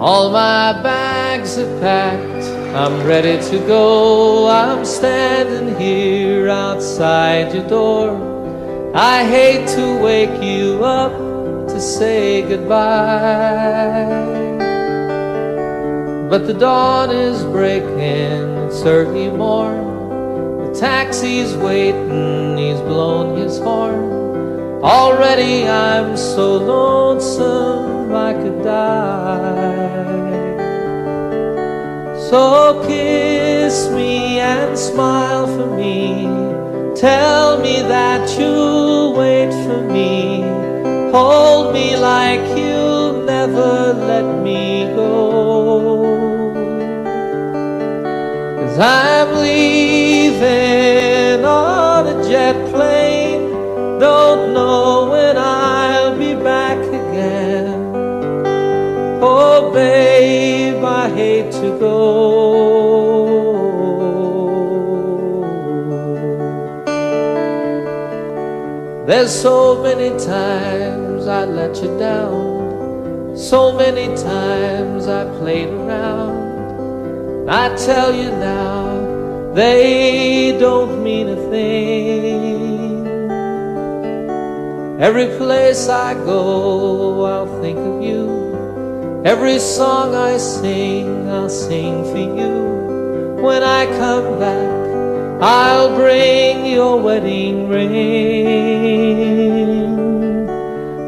All my bags are packed, I'm ready to go. I'm standing here outside your door. I hate to wake you up to say goodbye, but the dawn is breaking, it's early morn. The taxi's waiting, he's blown his horn. Already I'm so lonesome I could die. So kiss me and smile for me. Tell me that you'll wait for me. Hold me like you'll never let me go. 'Cause I'm leaving on a jet plane. Don't know when I'll be back again. Oh babe, I hate to go. There's so many times I let you down, so many times I played around. I tell you now, they don't mean a thing. Every place I go, I'll think of you. Every song I sing, I'll sing for you. When I come back, I'll bring your wedding ring.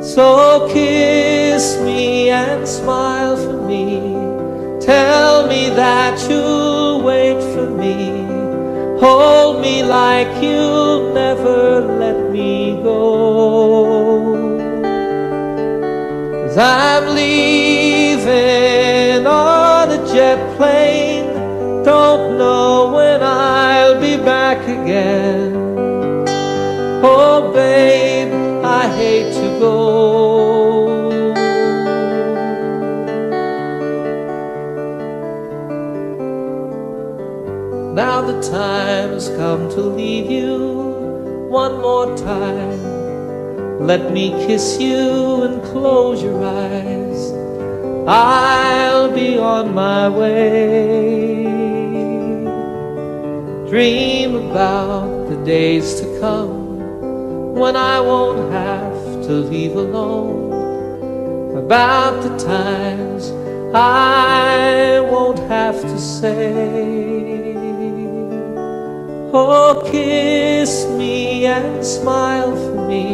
So kiss me and smile for me. Tell me that you'll wait for me. Hold me like you'll never let me go. 'Cause I'm leaving on a jet plane. Don't know when I'll be back again. Oh babe, I hate to go. Now the time's come to leave you one more time. Let me kiss you and close your eyes. I'll be on my way. Dream about the days to come when I won't have to leave alone. About the times I won't have to say, oh, kiss me and smile for me.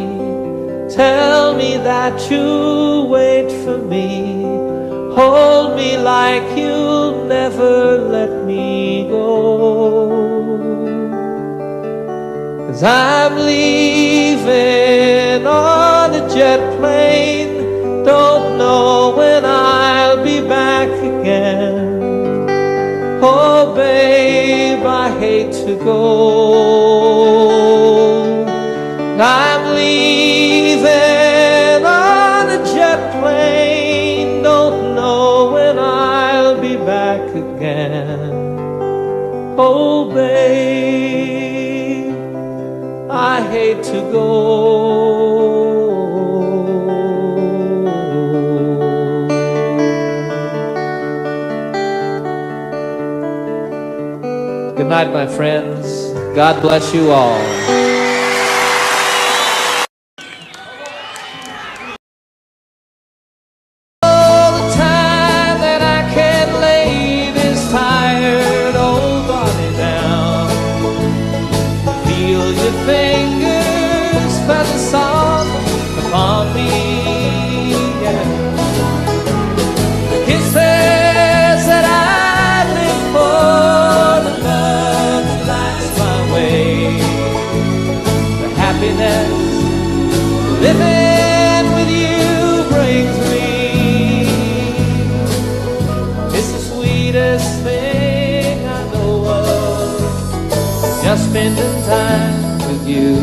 Tell me that you'll wait for me. Hold me like you'll never let me go. 'Cause I'm leaving on a jet plane. Don't know when I'll be back again. Oh babe, I hate to go. I'm leaving on a jet plane. Don't know when I'll be back again. Oh babe, I hate to go. Good night, my friends. God bless you all. All the time that I can't lay this tired old body down. Feel your fingers press the song upon me. Yeah. The kisses that I live for, the love that lights my way, the happiness living with you brings me. It's the sweetest thing I know of, just spending time with you.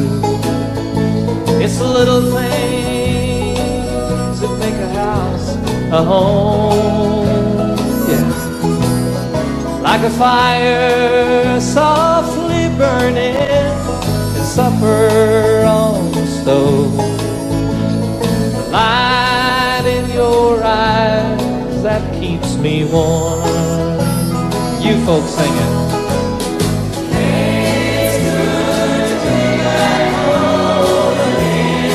It's the little things that make a house a home. Yeah. Like a fire softly burning and supper on the stove. The light in your eyes that keeps keeps me warm. You folks sing it. It's good to be back home again.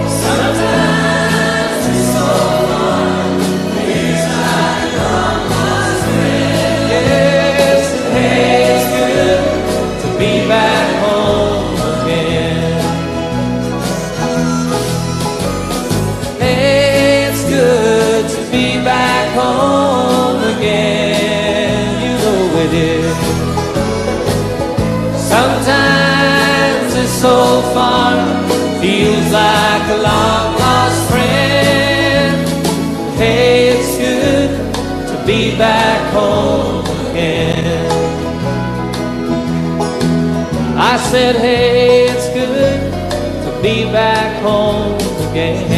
Sometimes it's so hard, things like long lost friends. Yes, it's good to be back home again. It's good to be back home again. You know it is. Sometimes it's so far, feels like a long lost friend. Hey, it's good to be back home again. I said, hey, it's good to be back home again.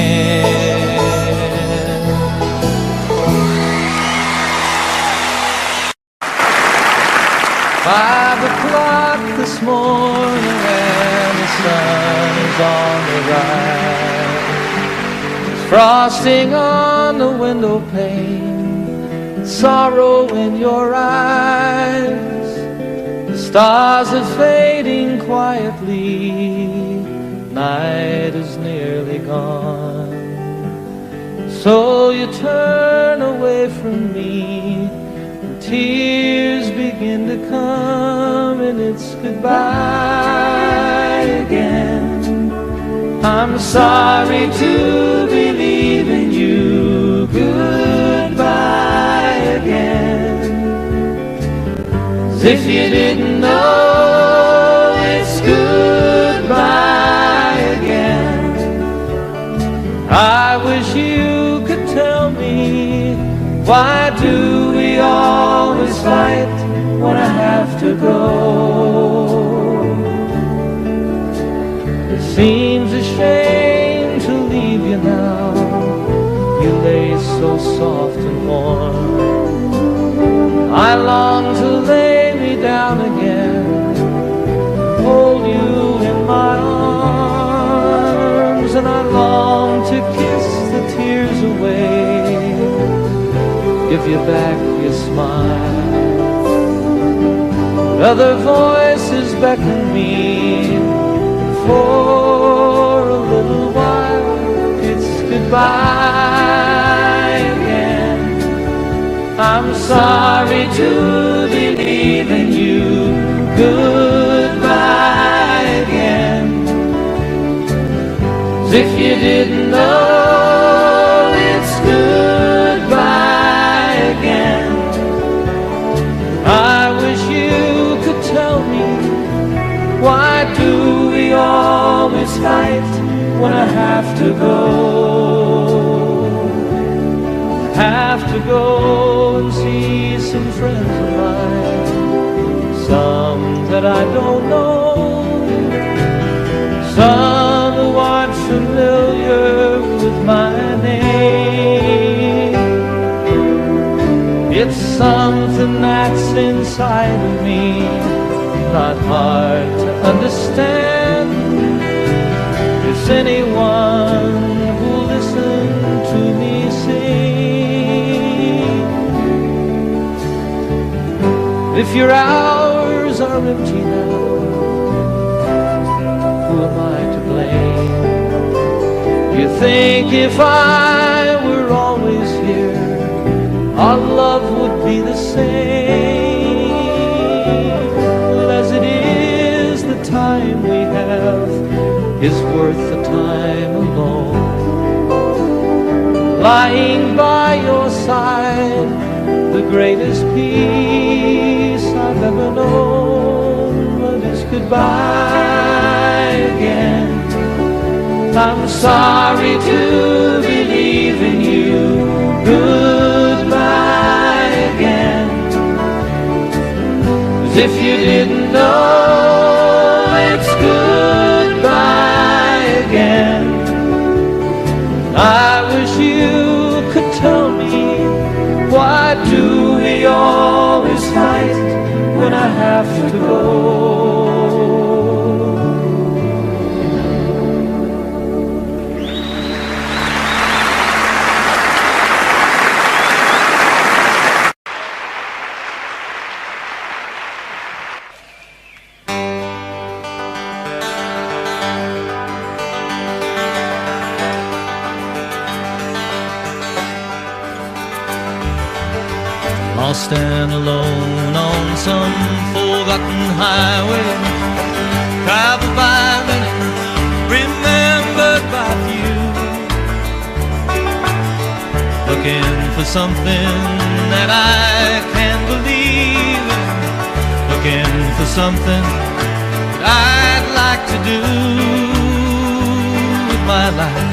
5 o'clock this morning and the sun is on the rise. Frosting on the window pane, sorrow in your eyes. The stars are fading quietly, night is nearly gone. So you turn away from me, and tears begin to come, and it's goodbye again. I'm sorry to be leaving you, goodbye again. As if you didn't know, it's goodbye again. I wish you could tell me, why do we always fight when I have to go? It seems a shame to leave you now. You lay so soft and warm. I long to lay me down again, hold you in my arms, and I long to kiss the tears away, give you back your smile. But other voices beckon me, for a little while it's goodbye again. I'm sorry to be leaving you, goodbye again. As if you didn't know, it's goodbye again. I wish you could tell me, why do we always fight when I have to go? I have to go and see some friends of mine, some that I don't know, some who aren't familiar with my name. It's something that's inside of me, not hard to understand. If anyone who listened to me sing, if your hours are empty now, who am I to blame? You think if I were always here, our love would be the same. Well, as it is, the time we have is worth the time alone. Lying by your side, the greatest peace I've ever known. But it's goodbye again. I'm sorry to be leaving you, goodbye again. As if you didn't know, it's goodbye again. I wish you could tell me, why do we always fight when I have to go? stand alone on some forgotten highway, traveled by many, remembered by few, looking for something that I can believe in, looking for something that I'd like to do with my life.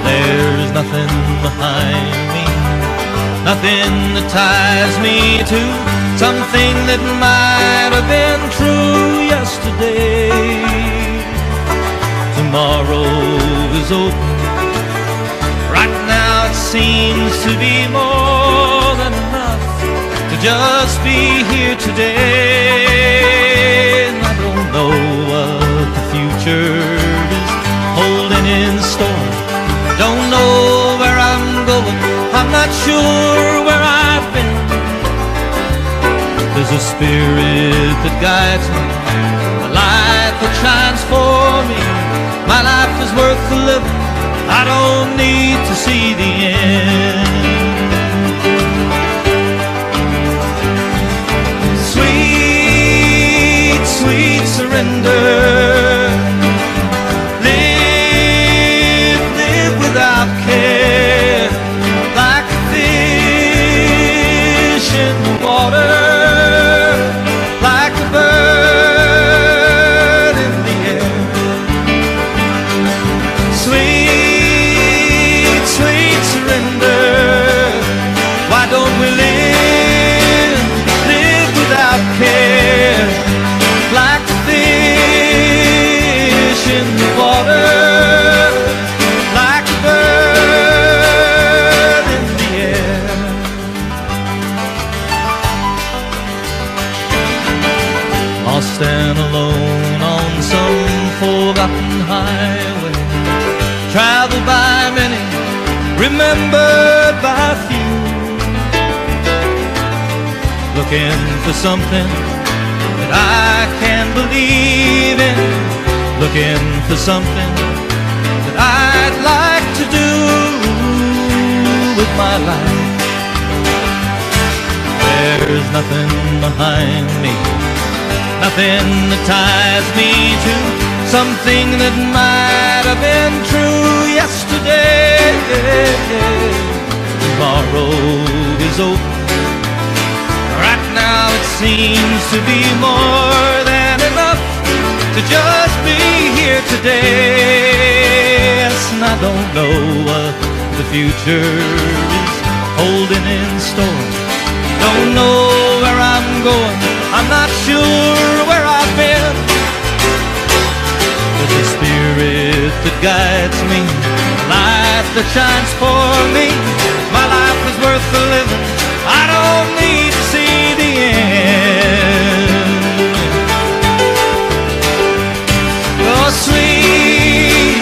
There's nothing behind me, nothing that ties me to something that might have been true yesterday. Tomorrow is open. Right now it seems to be more than enough to just be here today. And I don't know what the future is holding in store. Don't know where I'm going, I'm not sure where I've been. There's a spirit that guides me, a light that shines for me. My life is worth the living, I don't need to see the end. Sweet, sweet surrender. Without care, like a fish in the water, like a bird in the air. Sweet, sweet surrender. Why don't we live without care, like a fish in the water? Stand alone on some forgotten highway, traveled by many, remembered by few, looking for something that I can believe in, looking for something that I'd like to do with my life. There's nothing behind me, nothing that ties me to something that might have been true yesterday. Tomorrow is open. Right now it seems to be more than enough to just be here today. Yes, and I don't know what the future is holding in store. Don't know where I'm going, I'm not sure where I've been. There's a spirit that guides me, a light that shines for me. My life is worth the living, I don't need to see the end. Oh, sweet,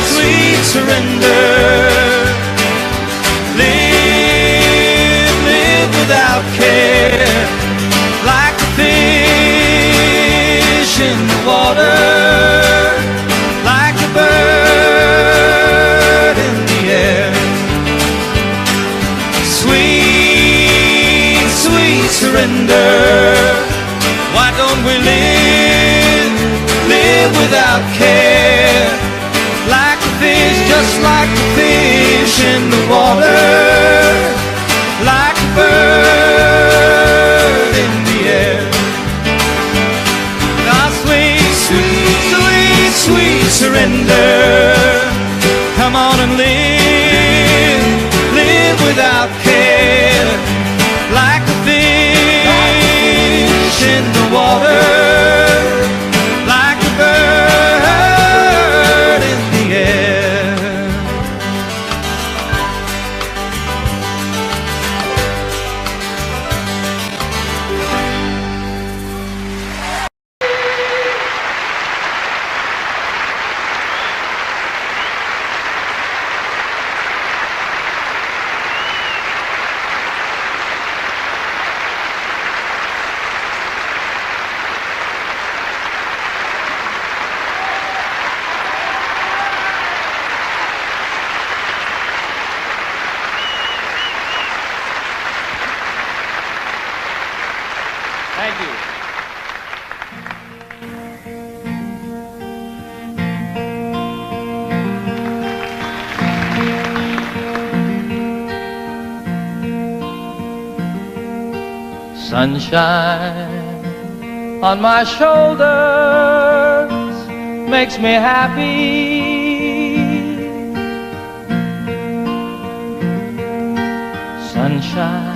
sweet surrender. Live without care, like a fish in the water, like a bird in the air. Sweet, sweet surrender. Why don't we live without care, like a fish, just like a fish in the water, like a bird in the air. Now sweet, sweet, sweet, sweet surrender. Come on and live without care, like a fish in the water, like a bird in the air. Thank you. Sunshine on my shoulders makes me happy. Sunshine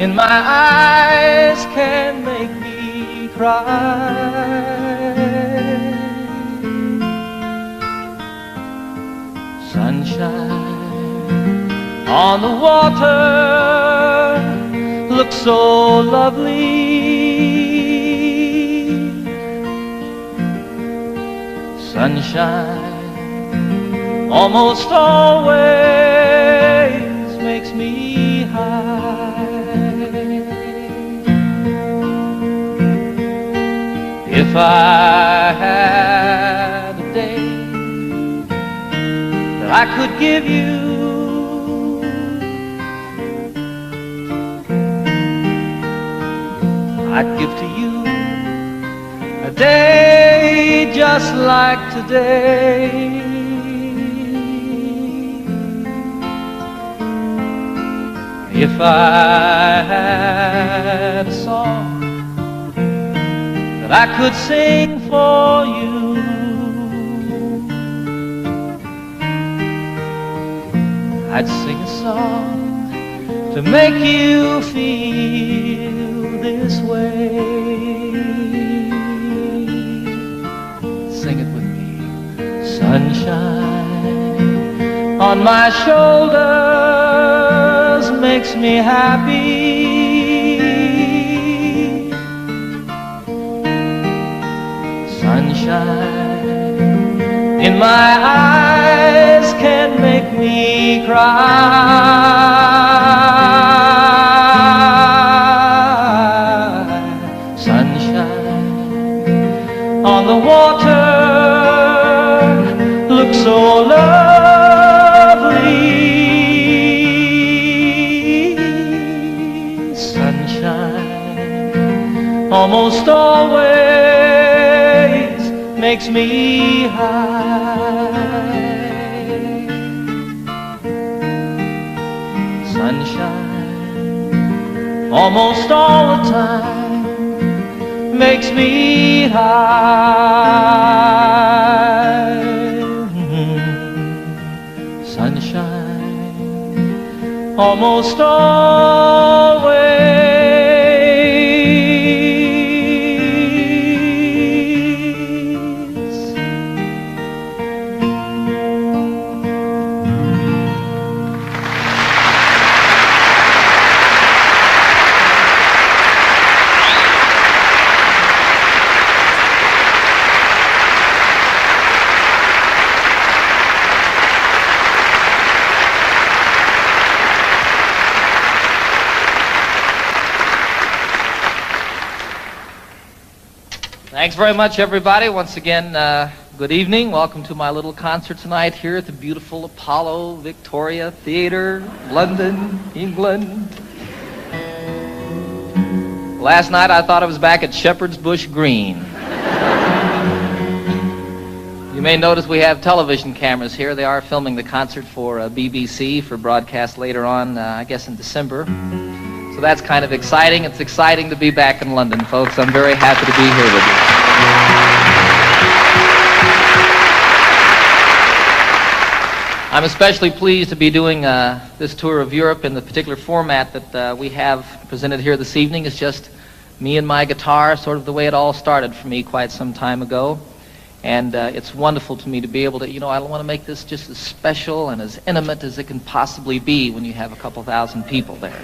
in my eyes can make me cry. Sunshine on the water looks so lovely. Sunshine almost always makes me high. If I had a day that I could give you, I'd give to you a day just like today. If I had a song that I could sing for you, I'd sing a song to make you feel this way. Sing it with me. Sunshine on my shoulders makes me happy. Sunshine in my eyes can make me cry. Sunshine on the water looks so lovely. Sunshine almost always makes me high. Sunshine almost all the time makes me high. Sunshine almost always. Thanks very much, everybody. Once again, good evening. Welcome to my little concert tonight here at the beautiful Apollo Victoria Theatre, London, England. Last night I thought I was back at Shepherd's Bush Green. You may notice we have television cameras here. They are filming the concert for BBC for broadcast later on, I guess in December. So that's kind of exciting. It's exciting to be back in London, folks. I'm very happy to be here with you. I'm especially pleased to be doing this tour of Europe in the particular format that we have presented here this evening. It's just me and my guitar, sort of the way it all started for me quite some time ago. And it's wonderful to me to be able to, I want to make this just as special and as intimate as it can possibly be when you have a couple thousand people there,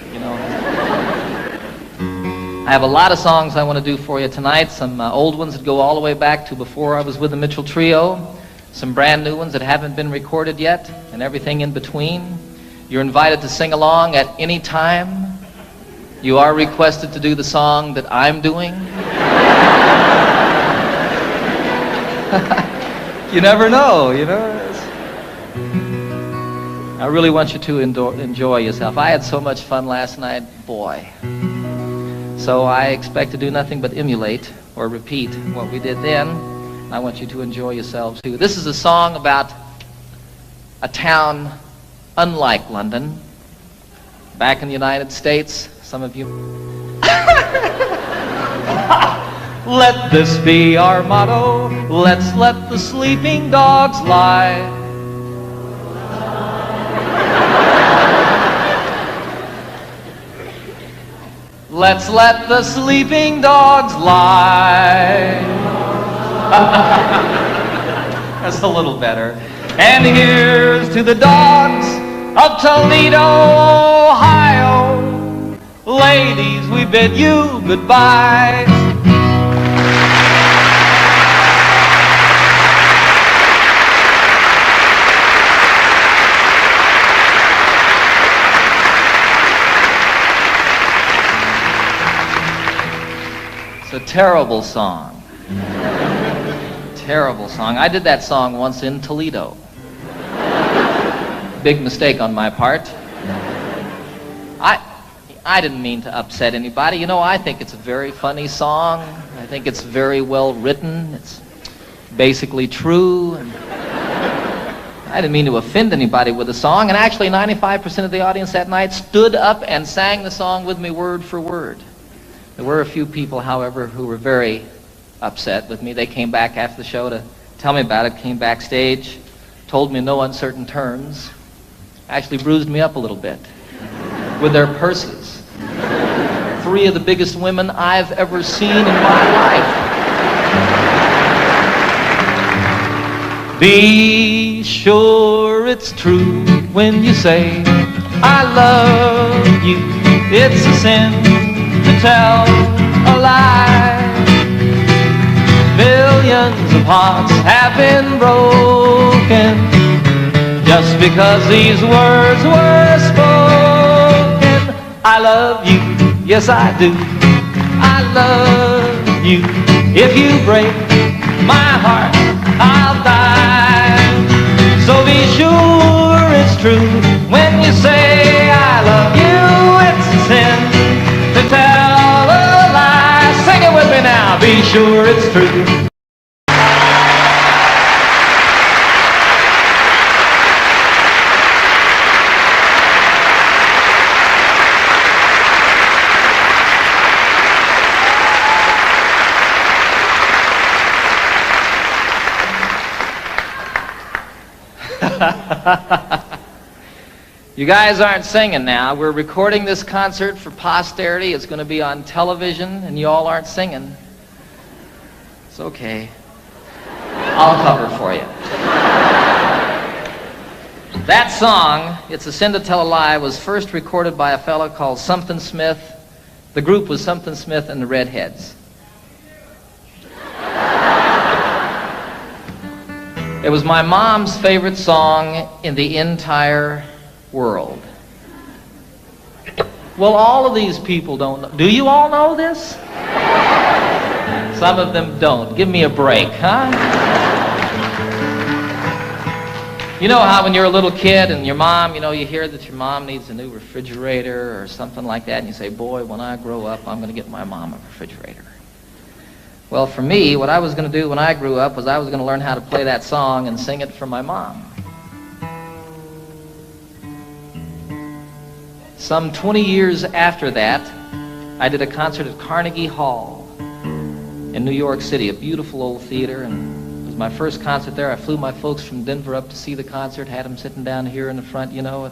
I have a lot of songs I want to do for you tonight, some old ones that go all the way back to before I was with the Mitchell Trio, some brand new ones that haven't been recorded yet, and everything in between. You're invited to sing along at any time. You are requested to do the song that I'm doing. You never know, I really want you to enjoy yourself. I had so much fun last night, boy. So I expect to do nothing but emulate or repeat what we did then. I want you to enjoy yourselves too. This is a song about a town unlike London. Back in the United States, some of you... Let this be our motto. Let's let the sleeping dogs lie. Let's let the sleeping dogs lie. That's a little better. And here's to the dogs of Toledo, Ohio. Ladies, we bid you goodbye. It's a terrible song. Terrible song. I did that song once in Toledo. Big mistake on my part. I didn't mean to upset anybody. You know, I think it's a very funny song. I think it's very well written. It's basically true. And I didn't mean to offend anybody with the song. And actually, 95% of the audience that night stood up and sang the song with me word for word. There were a few people, however, who were very upset with me. They came back after the show to tell me about it, came backstage, told me in no uncertain terms, actually bruised me up a little bit with their purses. 3 of the biggest women I've ever seen in my life. Be sure it's true when you say, I love you. It's a sin to tell a lie. Millions of hearts have been broken just because these words were spoken. I love you, yes I do. I love you. If you break my heart, I'll die. So be sure it's true when you say I love you. It's a sin to tell a lie. Sing it with me now. Be sure it's true. You guys aren't singing now. We're recording this concert for posterity. It's going to be on television, and you all aren't singing. It's okay. I'll cover for you. That song, It's a Sin to Tell a Lie, was first recorded by a fellow called Something Smith. The group was Something Smith and the Redheads. It was my mom's favorite song in the entire world. Well, all of these people don't know. Do you all know this? Some of them don't. Give me a break, huh? You know how when you're a little kid and your mom, you hear that your mom needs a new refrigerator or something like that, and you say, boy, when I grow up, I'm going to get my mom a refrigerator. Well, for me, what I was going to do when I grew up was I was going to learn how to play that song and sing it for my mom. Some 20 years after that, I did a concert at Carnegie Hall in New York City, a beautiful old theater, and it was my first concert there. I flew my folks from Denver up to see the concert, had them sitting down here in the front, At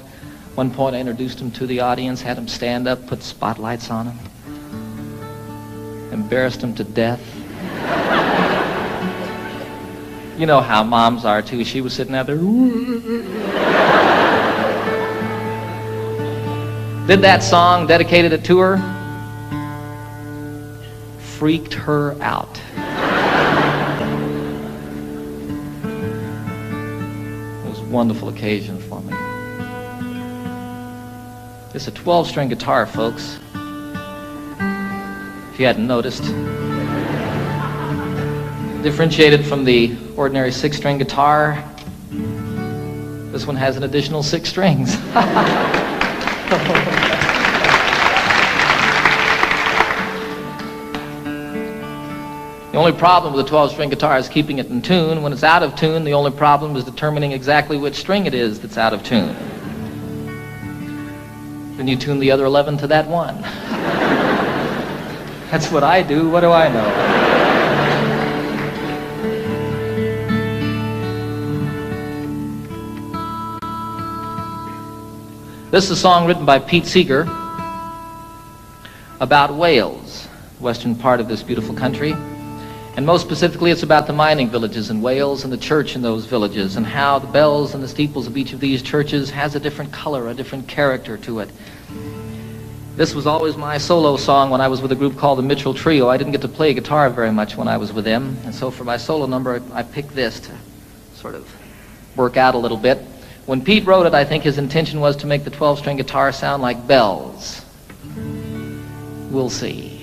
one point, I introduced them to the audience, had them stand up, put spotlights on them, embarrassed them to death. You know how moms are, too. She was sitting out there. Did that song, dedicated it to her. Freaked her out. It was a wonderful occasion for me. It's a 12-string guitar, folks. If you hadn't noticed. Differentiated from the ordinary 6-string guitar, this one has an additional 6 strings. The only problem with a 12-string guitar is keeping it in tune. When it's out of tune, the only problem is determining exactly which string it is that's out of tune. Then you tune the other 11 to that one. That's what I do. What do I know? This is a song written by Pete Seeger about Wales, the western part of this beautiful country. And most specifically, it's about the mining villages in Wales and the church in those villages and how the bells and the steeples of each of these churches has a different color, a different character to it. This was always my solo song when I was with a group called the Mitchell Trio. I didn't get to play guitar very much when I was with them, and so for my solo number, I picked this to sort of work out a little bit. When Pete wrote it, I think his intention was to make the 12-string guitar sound like bells. We'll see.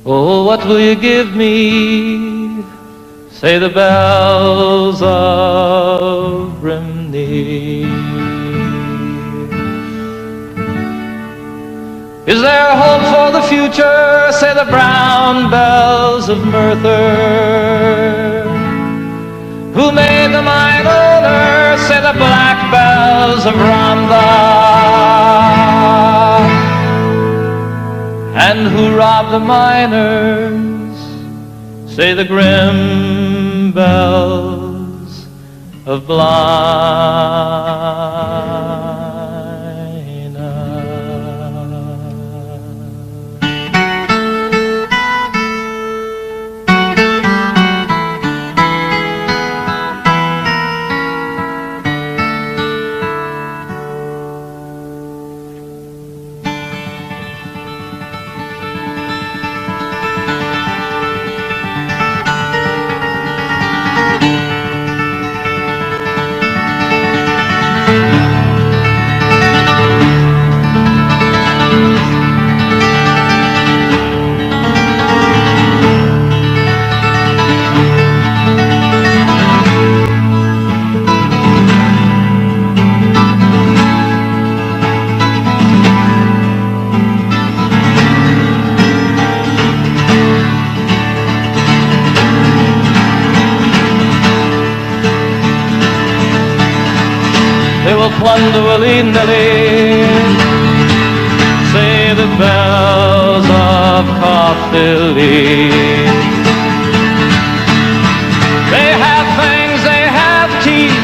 Oh, what will you give me? Say the bells of Brimney. Is there hope for the future? Say the brown bells of Merthyr. Who made the mine owner? Say the black bells of Rhondda. And who robbed the miners? Say the grim bells of Blaina. They will plunder willy-nilly, say the bells of Caerphilly. They have fangs, they have teeth,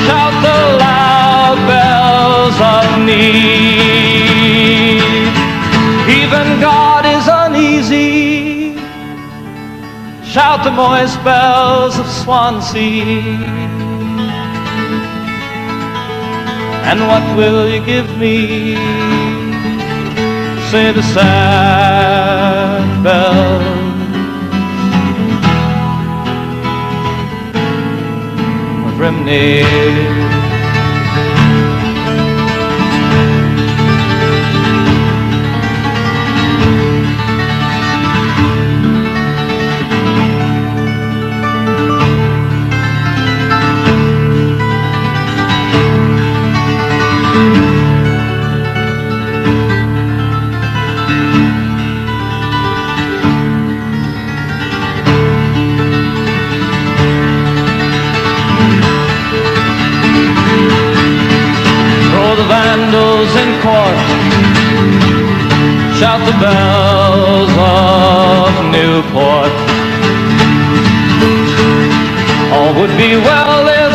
shout the loud bells of need. Even God is uneasy, shout the moist bells of Swansea. And what will you give me? Say the sad bells of Brimney. In court, shout the bells of Newport. All would be well if,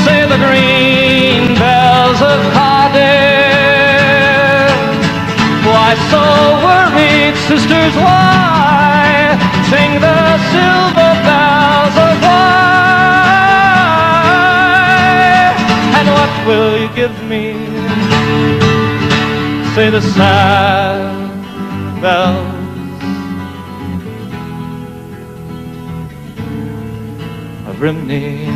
say the green bells of Cardiff. Why so worried, sisters, why sing the silver bells of What will you give me? Say the sad bells of Brimney.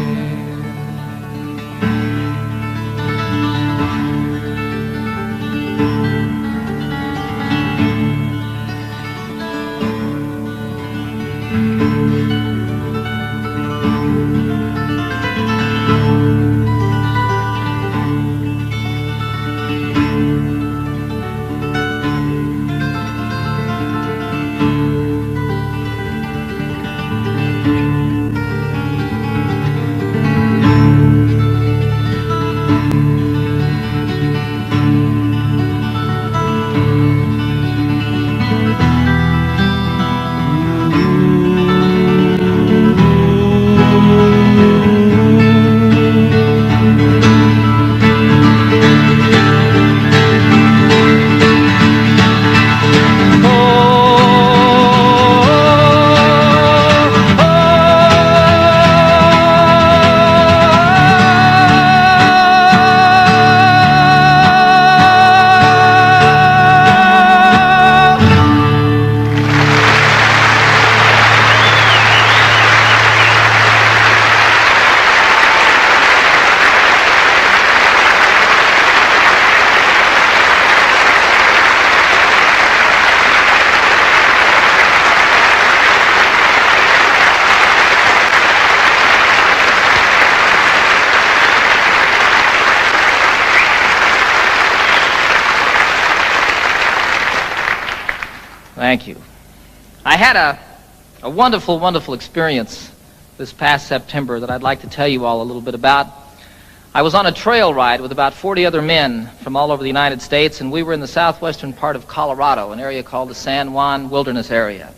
Thank you. I had a wonderful, wonderful experience this past September that I'd like to tell you all a little bit about. I was on a trail ride with about 40 other men from all over the United States, and we were in the southwestern part of Colorado, an area called the San Juan Wilderness area.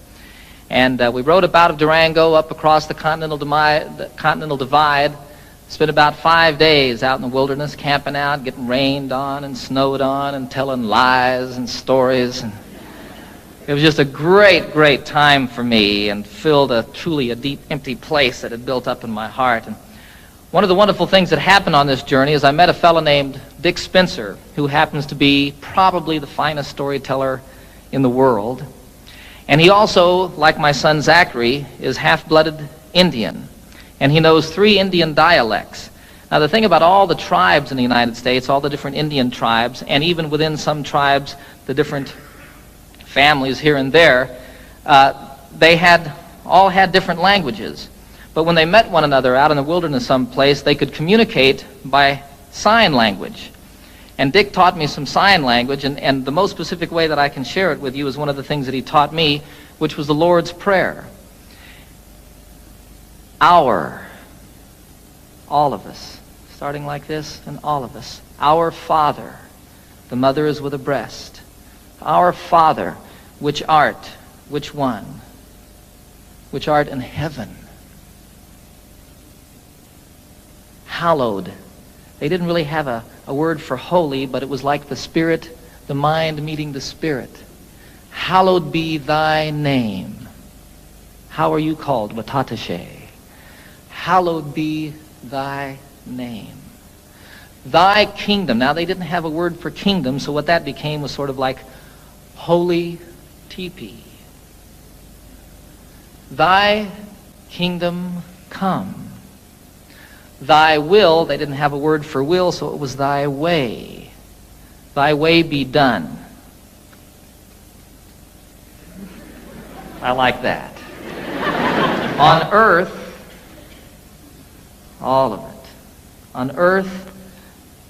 And we rode up out of Durango up across the Continental Divide, spent about 5 days out in the wilderness, camping out, getting rained on and snowed on and telling lies and stories. And it was just a great, great time for me and filled truly a deep, empty place that had built up in my heart. And one of the wonderful things that happened on this journey is I met a fellow named Dick Spencer, who happens to be probably the finest storyteller in the world. And he also, like my son Zachary, is half-blooded Indian. And he knows 3 Indian dialects. Now, the thing about all the tribes in the United States, all the different Indian tribes, and even within some tribes, the different families here and there, they all had different languages. But when they met one another out in the wilderness someplace, they could communicate by sign language. And Dick taught me some sign language, and the most specific way that I can share it with you is one of the things that he taught me, which was the Lord's Prayer. Our, all of us, starting like this, and all of us. Our Father, the mother is with a breast. Our Father, which art, which one? Which art in heaven. Hallowed. They didn't really have a word for holy, but it was like the Spirit, the mind meeting the Spirit. Hallowed be thy name. How are you called? Watatashe. Hallowed be thy name. Thy kingdom. Now, they didn't have a word for kingdom, so what that became was sort of like holy teepee. Thy kingdom come. Thy will, they didn't have a word for will, so it was thy way. Thy way be done. I like that. On earth, all of it. On earth,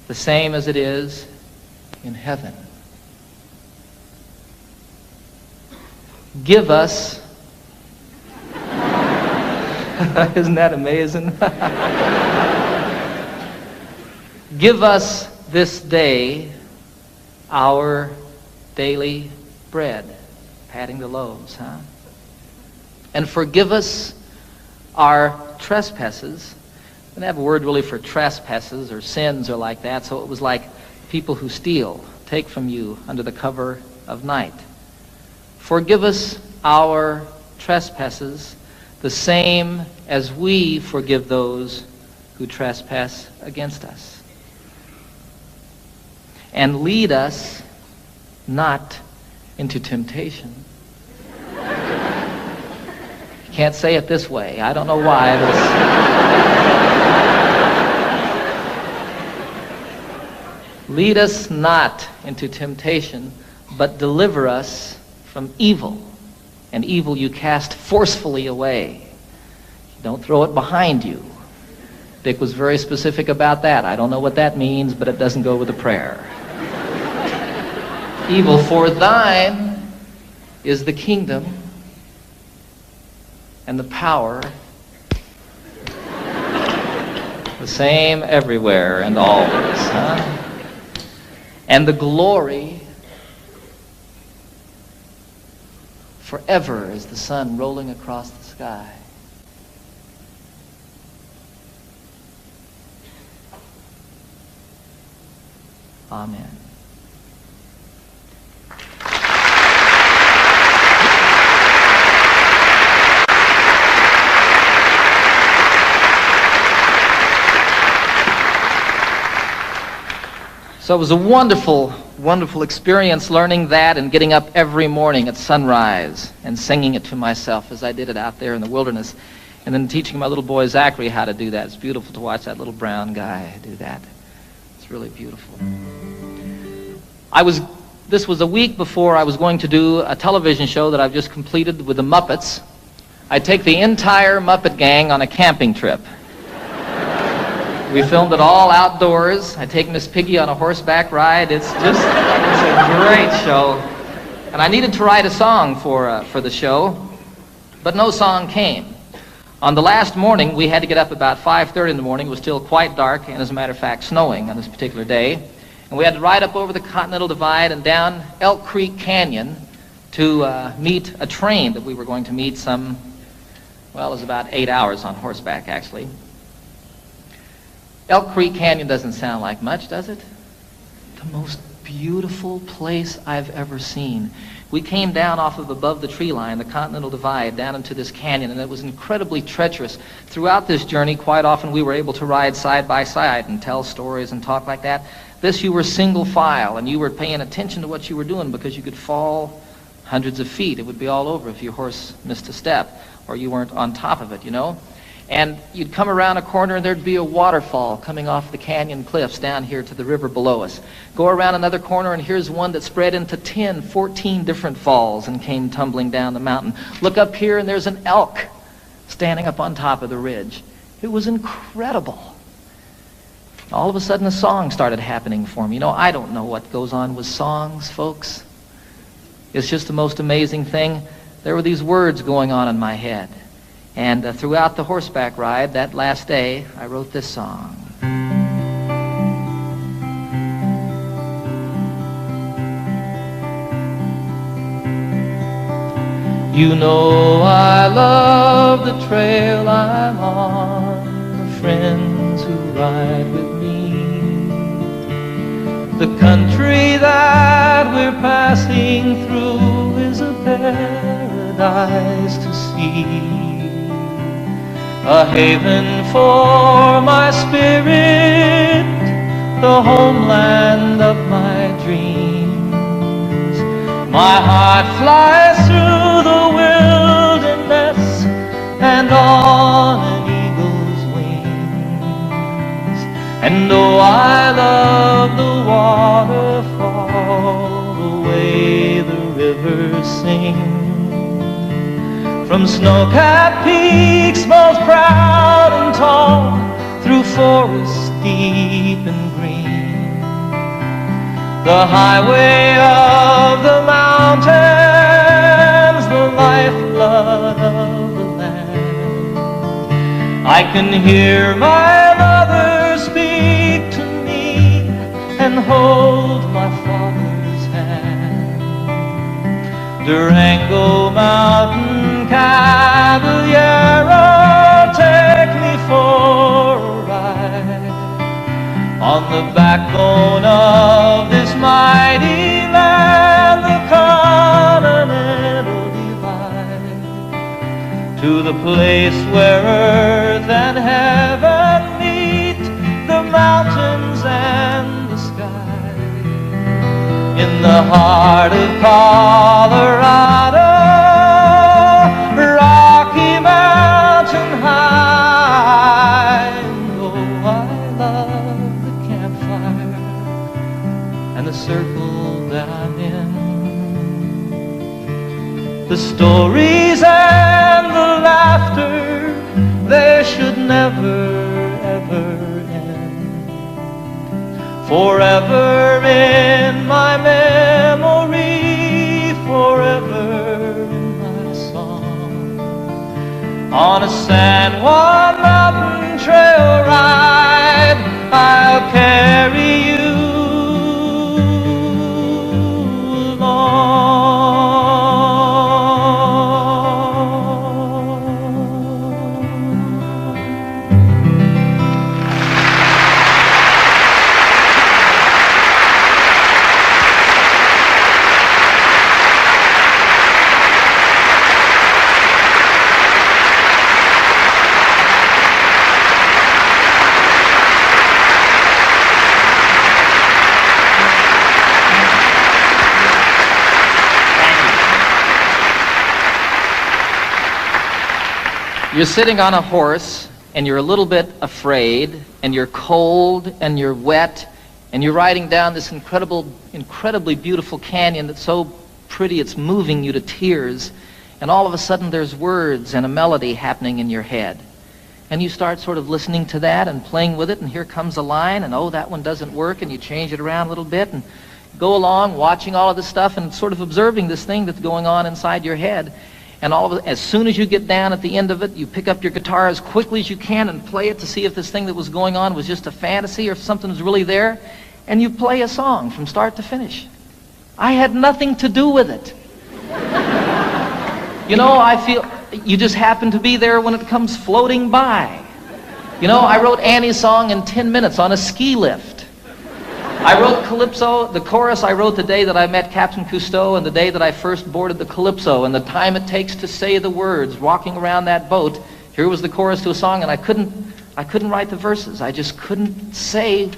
the same as it is in heaven. Give us, isn't that amazing? Give us this day our daily bread. Patting the loaves, huh? And forgive us our trespasses. We didn't have a word really for trespasses or sins or like that, so it was like people who steal, take from you under the cover of night. Forgive us our trespasses, the same as we forgive those who trespass against us. And lead us not into temptation. Can't say it this way. I don't know why. Lead us not into temptation, but deliver us from evil. And evil you cast forcefully away. Don't throw it behind you. Dick was very specific about that. I don't know what that means, but it doesn't go with the prayer. Evil, for thine is the kingdom and the power, the same everywhere and always, huh? And the glory forever as the sun rolling across the sky. Amen. So it was a wonderful, wonderful experience learning that and getting up every morning at sunrise and singing it to myself as I did it out there in the wilderness. And then teaching my little boy Zachary how to do that. It's beautiful to watch that little brown guy do that. It's really beautiful. This was a week before I was going to do a television show that I've just completed with the Muppets. I take the entire Muppet gang on a camping trip. We filmed it all outdoors. I take Miss Piggy on a horseback ride. It's a great show. And I needed to write a song for the show, but no song came. On the last morning, we had to get up about 5:30 in the morning. It was still quite dark, and as a matter of fact, snowing on this particular day. And we had to ride up over the Continental Divide and down Elk Creek Canyon to meet a train that we were going to meet it was about 8 hours on horseback, actually. Elk Creek Canyon doesn't sound like much, does it? The most beautiful place I've ever seen. We came down off of above the tree line, the Continental Divide, down into this canyon, and it was incredibly treacherous. Throughout this journey, quite often we were able to ride side by side and tell stories and talk like that. This, you were single file, and you were paying attention to what you were doing because you could fall hundreds of feet. It would be all over if your horse missed a step or you weren't on top of it, you know. And you'd come around a corner and there'd be a waterfall coming off the canyon cliffs down here to the river below us. Go around another corner and here's one that spread into 10, 14 different falls and came tumbling down the mountain. Look up here and there's an elk standing up on top of the ridge. It was incredible. All of a sudden a song started happening for me. You know, I don't know what goes on with songs, folks. It's just the most amazing thing. There were these words going on in my head. And throughout the horseback ride, that last day, I wrote this song. You know I love the trail I'm on, the friends who ride with me, the country that we're passing through is a paradise to see. A haven for my spirit, the homeland of my dreams. My heart flies through the wilderness and on an eagle's wings. And oh, I love the waterfall, the way the rivers sing. From snow-capped peaks most proud and tall, through forests deep and green, the highway of the mountains, the lifeblood of the land. I can hear my mother speak to me and hold my father's hand. Durango Mountain Caballero, take me for a ride on the backbone of this mighty land, the Continental Divide, to the place where earth and heaven meet, the mountains and the sky, in the heart of Colorado. Circle that I'm in, the stories and the laughter, they should never ever end. Forever in my memory, forever in my song. On a San Juan mountain trail ride, I'll carry you You're sitting on a horse, and you're a little bit afraid, and you're cold, and you're wet, and you're riding down this incredibly beautiful canyon that's so pretty it's moving you to tears, and all of a sudden there's words and a melody happening in your head. And you start sort of listening to that and playing with it, and here comes a line, and oh, that one doesn't work, and you change it around a little bit, and go along watching all of this stuff and sort of observing this thing that's going on inside your head. And all of it, as soon as you get down at the end of it, you pick up your guitar as quickly as you can and play it to see if this thing that was going on was just a fantasy or if something was really there. And you play a song from start to finish. I had nothing to do with it. You know, I feel you just happen to be there when it comes floating by. You know, I wrote Annie's song in 10 minutes on a ski lift. I wrote Calypso, the chorus I wrote the day that I met Captain Cousteau and the day that I first boarded the Calypso, and the time it takes to say the words walking around that boat. Here was the chorus to a song, and I couldn't write the verses. I just couldn't say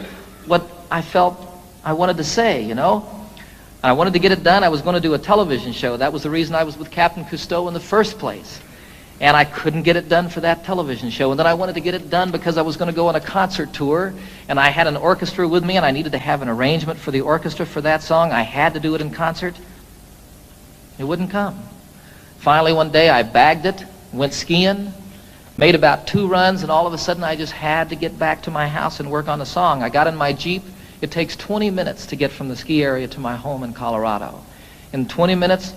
what I felt I wanted to say, you know. And I wanted to get it done. I was going to do a television show. That was the reason I was with Captain Cousteau in the first place. And I couldn't get it done for that television show. And then I wanted to get it done because I was going to go on a concert tour, and I had an orchestra with me, and I needed to have an arrangement for the orchestra for that song. I had to do it in concert. It wouldn't come. Finally, one day, I bagged it, went skiing, made about 2 runs, and all of a sudden, I just had to get back to my house and work on the song. I got in my Jeep. It takes 20 minutes to get from the ski area to my home in Colorado. In 20 minutes,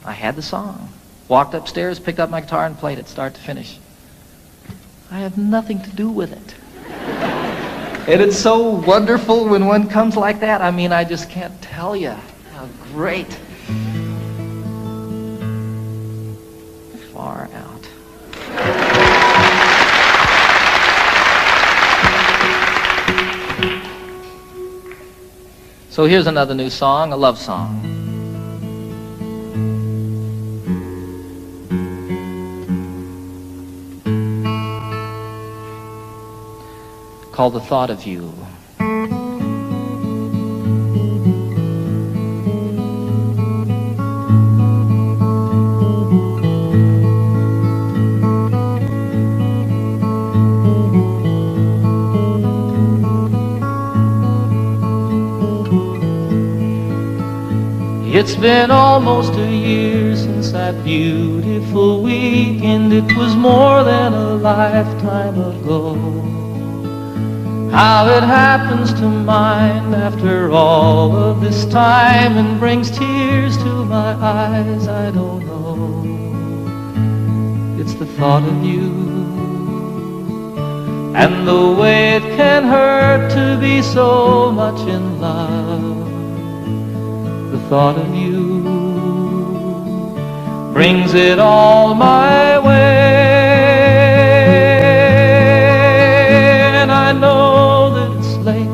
I had the song. Walked upstairs, picked up my guitar, and played it start to finish. I have nothing to do with it. And it's so wonderful when one comes like that. I mean, I just can't tell you how great. Far out. So here's another new song, a love song. Called The Thought of You. It's been almost a year since that beautiful weekend. It was more than a lifetime ago. How it happens to mind after all of this time and brings tears to my eyes, I don't know. It's the thought of you and the way it can hurt to be so much in love. The thought of you brings it all my way. And I know that it's late.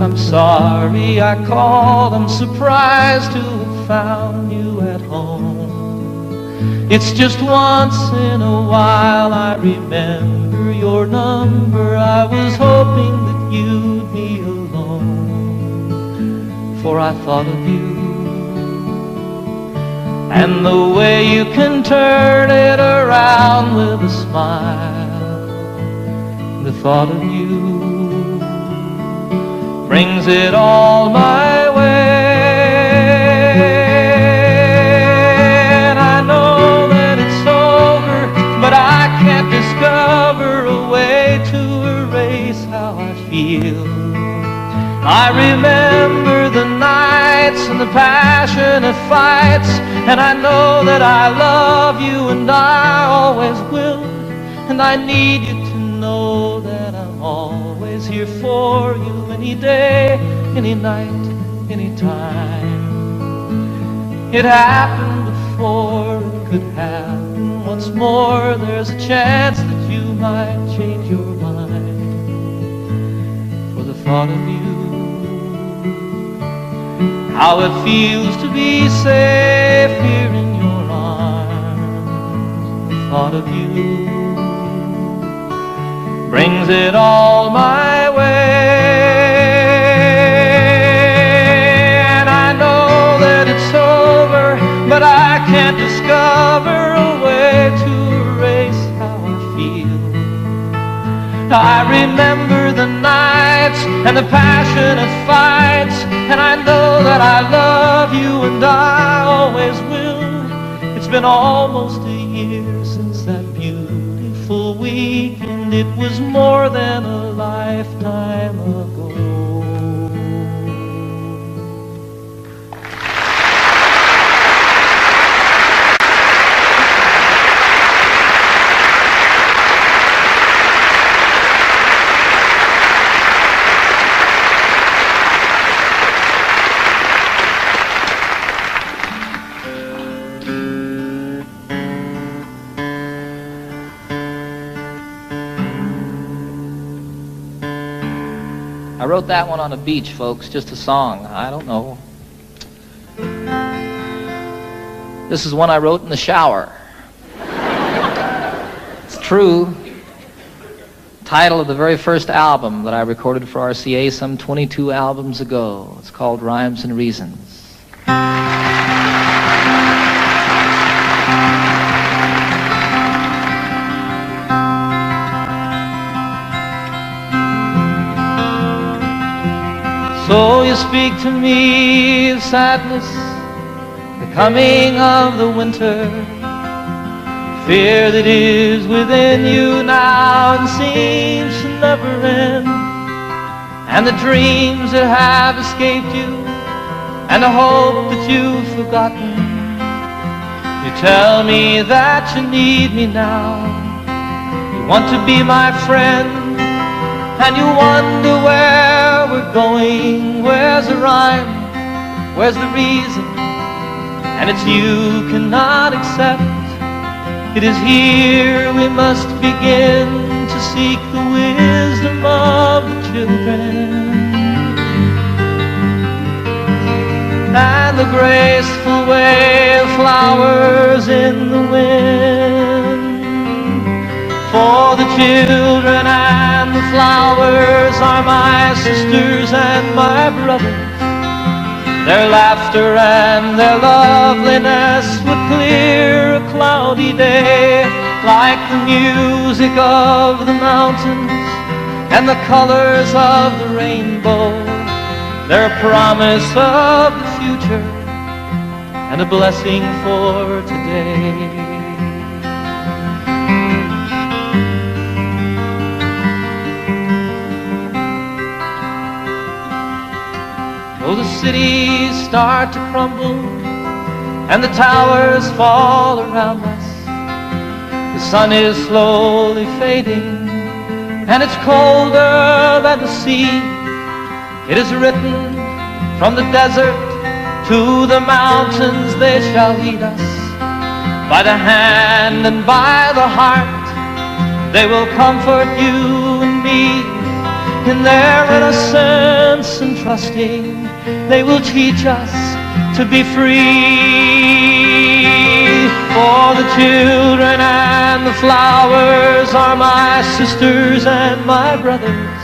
I'm sorry I called. I'm surprised to have found you at home. It's just once in a while I remember your number. I was hoping that you'd be alone, for I thought of you and the way you can turn it around with a smile. The thought of you brings it all my way. And I know that it's over, but I can't discover a way to erase how I feel. I remember the nights and the passionate fights, and I know that I love you and I always will. And I need you to know that I'm always here for you, any day, any night, any time. It happened before, it could happen once more. There's a chance that you might change your mind. For the thought of you, how it feels to be safe here in your arms. The thought of you brings it all my way. And I know that it's over, but I can't discover a way to erase how I feel. I remember the nights and the passionate fights, and I know that I love you and I always will. It's been almost a year since that beautiful weekend. It was more than a lifetime ago. I wrote that one on a beach, folks, just a song. I don't know. This is one I wrote in the shower. It's true. Title of the very first album that I recorded for RCA some 22 albums ago. It's called Rhymes and Reasons. So you speak to me of sadness, the coming of the winter, fear that is within you now and seems to never end, and the dreams that have escaped you, and the hope that you've forgotten. You tell me that you need me now, you want to be my friend, and you wonder where we're going. Where's the rhyme? Where's the reason? And it's you cannot accept. It is here we must begin to seek the wisdom of the children, and the graceful way of flowers in the wind. For the children and the flowers are my sisters and my brothers. Their laughter and their loveliness would clear a cloudy day, like the music of the mountains and the colors of the rainbow. They're a promise of the future and a blessing for today. Oh, the cities start to crumble and the towers fall around us. The sun is slowly fading and it's colder than the sea. It is written from the desert to the mountains, they shall lead us. By the hand and by the heart, they will comfort you and me. In their innocence and trusting, they will teach us to be free. For the children and the flowers are my sisters and my brothers.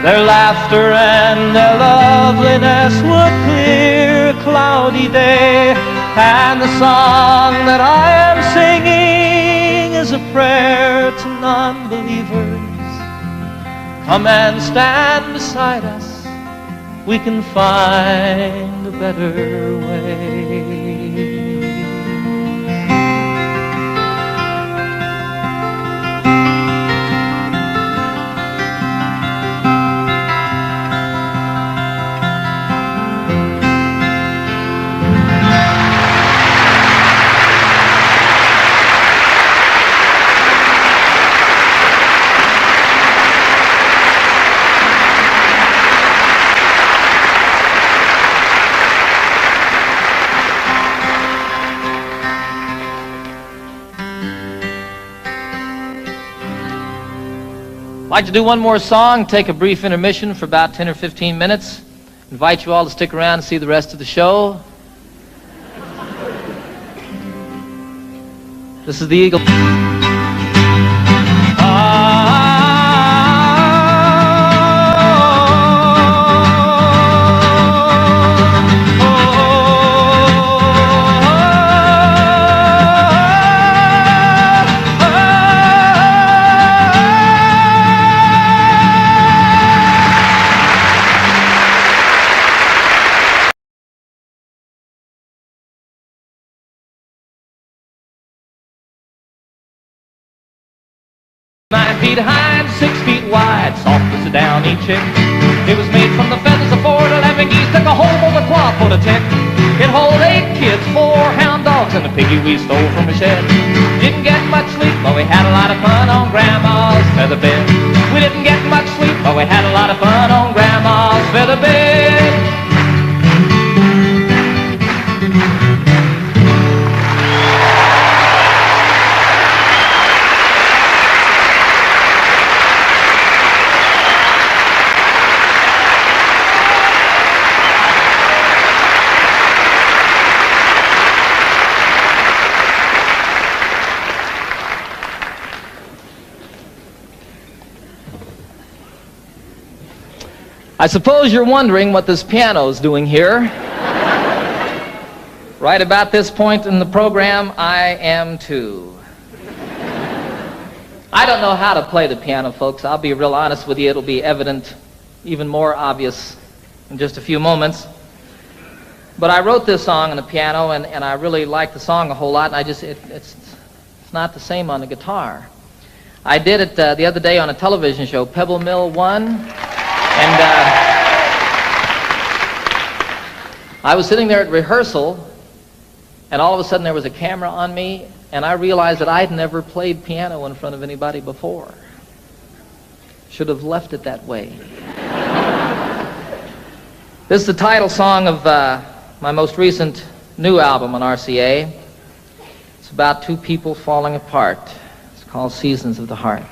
Their laughter and their loveliness would clear a cloudy day. And the song that I am singing is a prayer to non-believers. Come and stand beside us, we can find a better way. I'd like to do one more song, take a brief intermission for about 10 or 15 minutes. Invite you all to stick around and see the rest of the show. This is the Eagle. Feet high and 6 feet wide, soft as a downy chick. It was made from the feathers of 4 to 11 geese, took a whole bowl of cloth for the tick. It hold 8 kids, 4 hound dogs, and a piggy we stole from a shed. Didn't get much sleep, but we had a lot of fun on Grandma's feather bed. We didn't get much sleep, but we had a lot of fun on Grandma's feather bed. I suppose you're wondering what this piano's doing here. Right about this point in the program, I am too. I don't know how to play the piano, folks. I'll be real honest with you. It'll be evident, even more obvious in just a few moments. But I wrote this song on the piano, and I really like the song a whole lot, and it's not the same on the guitar. I did it the other day on a television show, Pebble Mill 1, and I was sitting there at rehearsal, and all of a sudden there was a camera on me, and I realized that I'd never played piano in front of anybody before. Should have left it that way. This is the title song of my most recent new album on RCA. It's about two people falling apart. It's called Seasons of the Heart.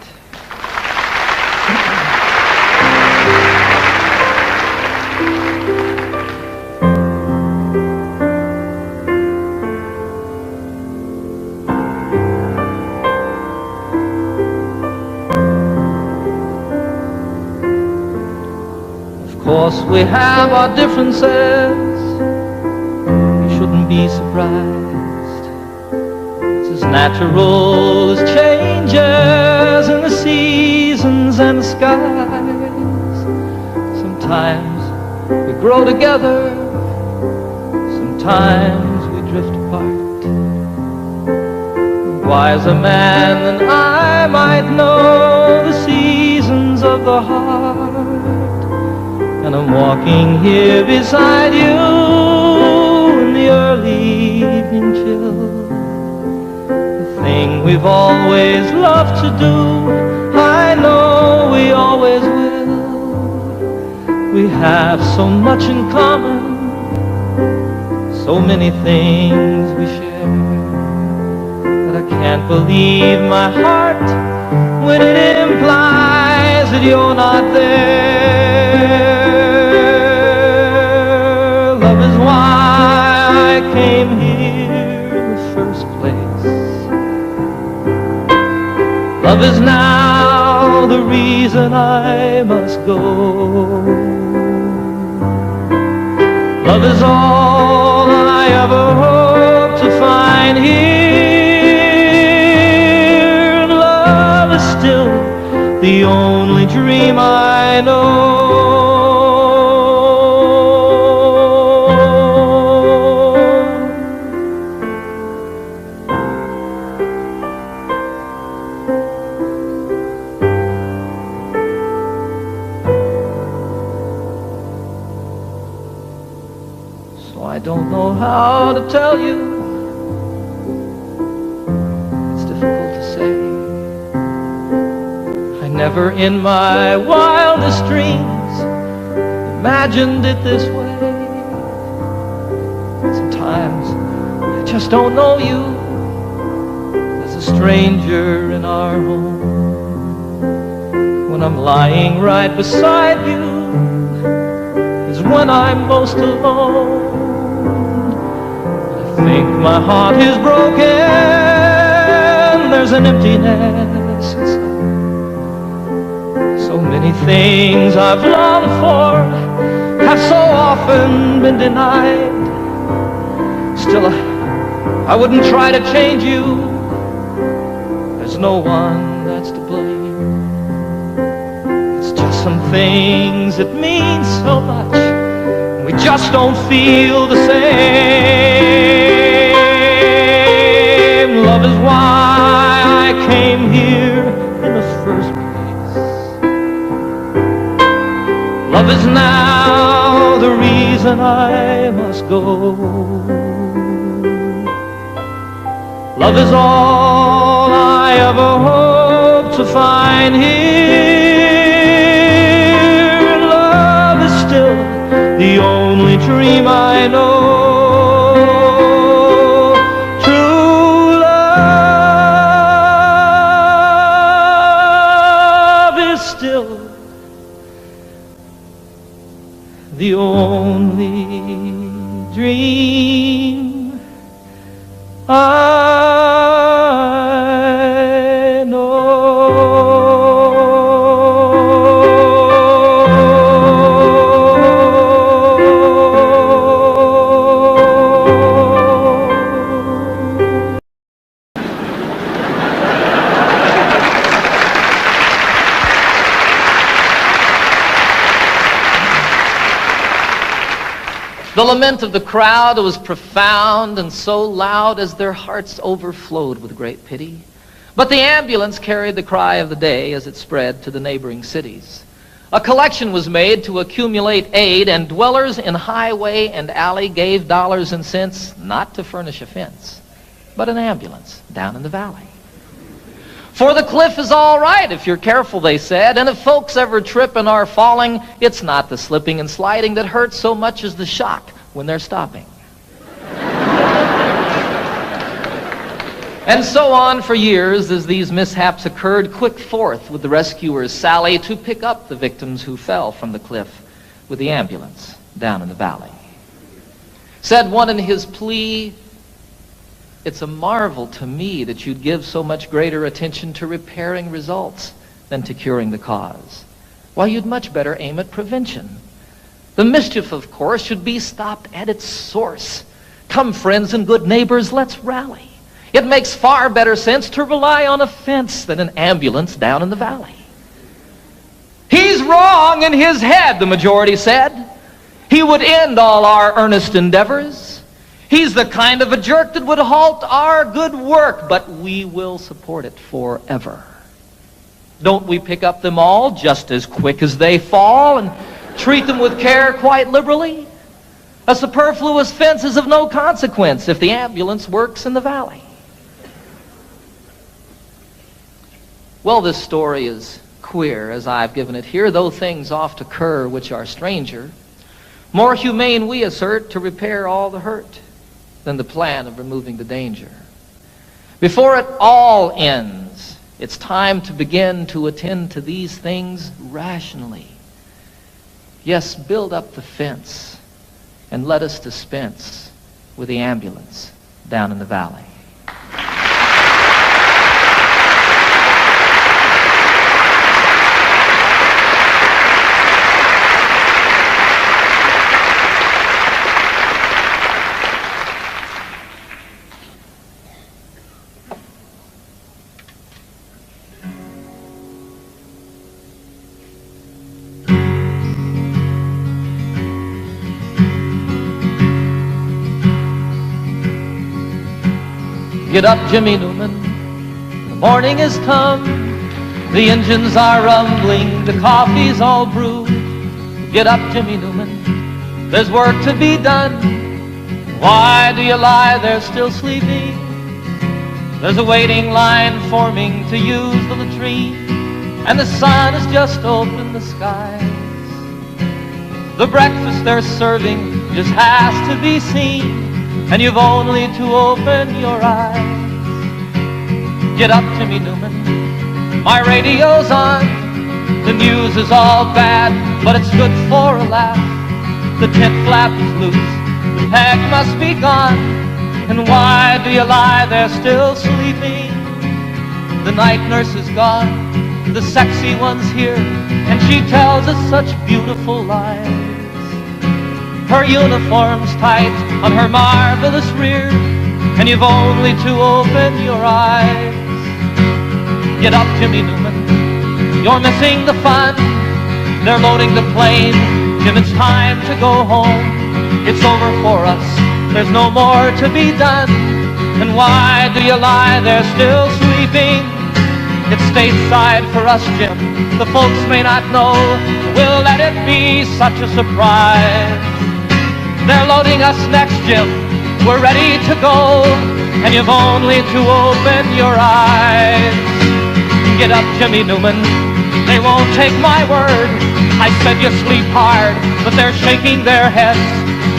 Of course we have our differences. We shouldn't be surprised. It's as natural as changes in the seasons and the skies. Sometimes we grow together, sometimes we drift apart. A wiser man than I might know the seasons of the heart. And I'm walking here beside you in the early evening chill. The thing we've always loved to do, I know we always will. We have so much in common, so many things we share, that I can't believe my heart when it implies that you're not there. Love is why I came here in the first place. Love is now the reason I must go. Love is all I ever hope to find here. And love is still the only dream I know. So I don't know how to tell you. It's difficult to say. I never in my wildest dreams imagined it this way. Sometimes I just don't know you as a stranger in our home. When I'm lying right beside you is when I'm most alone. I think my heart is broken. There's an emptiness inside. So many things I've longed for have so often been denied. Still, I wouldn't try to change you. There's no one that's to blame. It's just some things that mean so much. We just don't feel the same. Love is why I came here in the first place. Love is now the reason I must go. Love is all I ever hope to find here. Love is still the only dream I know. True love is still the only dream I know. The lament of the crowd was profound and so loud as their hearts overflowed with great pity. But the ambulance carried the cry of the day as it spread to the neighboring cities. A collection was made to accumulate aid, and dwellers in highway and alley gave dollars and cents not to furnish a fence, but an ambulance down in the valley. For the cliff is all right if you're careful, they said, and if folks ever trip and are falling, it's not the slipping and sliding that hurts so much as the shock when they're stopping. And so on for years as these mishaps occurred, quick forth with the rescuers sally to pick up the victims who fell from the cliff with the ambulance down in the valley. Said one in his plea, "It's a marvel to me that you'd give so much greater attention to repairing results than to curing the cause. Why, you'd much better aim at prevention. The mischief, of course, should be stopped at its source. Come, friends and good neighbors, let's rally. It makes far better sense to rely on a fence than an ambulance down in the valley." "He's wrong in his head," the majority said. "He would end all our earnest endeavors. He's the kind of a jerk that would halt our good work, but we will support it forever. Don't we pick up them all just as quick as they fall and treat them with care quite liberally? A superfluous fence is of no consequence if the ambulance works in the valley." Well, this story is queer as I've given it here, though things oft occur which are stranger. More humane, we assert, to repair all the hurt than the plan of removing the danger. Before it all ends, it's time to begin to attend to these things rationally. Yes, build up the fence and let us dispense with the ambulance down in the valley. Get up, Jimmy Newman, the morning has come. The engines are rumbling, the coffee's all brewed. Get up, Jimmy Newman, there's work to be done. Why do you lie there still sleeping? There's a waiting line forming to use the latrine, and the sun has just opened the skies. The breakfast they're serving just has to be seen, and you've only to open your eyes. Get up, Jimmy Newman, my radio's on. The news is all bad, but it's good for a laugh. The tent flap is loose, the peg must be gone. And why do you lie there still sleeping? The night nurse is gone, the sexy one's here, and she tells us such beautiful lies. Her uniform's tight on her marvelous rear, and you've only to open your eyes. Get up, Jimmy Newman, you're missing the fun. They're loading the plane, Jim, it's time to go home. It's over for us, there's no more to be done. And why do you lie there still sleeping? It's stateside for us, Jim, the folks may not know. We'll let it be such a surprise. They're loading us next, Jim, we're ready to go, and you've only to open your eyes. Get up, Jimmy Newman, they won't take my word. I said you sleep hard, but they're shaking their heads.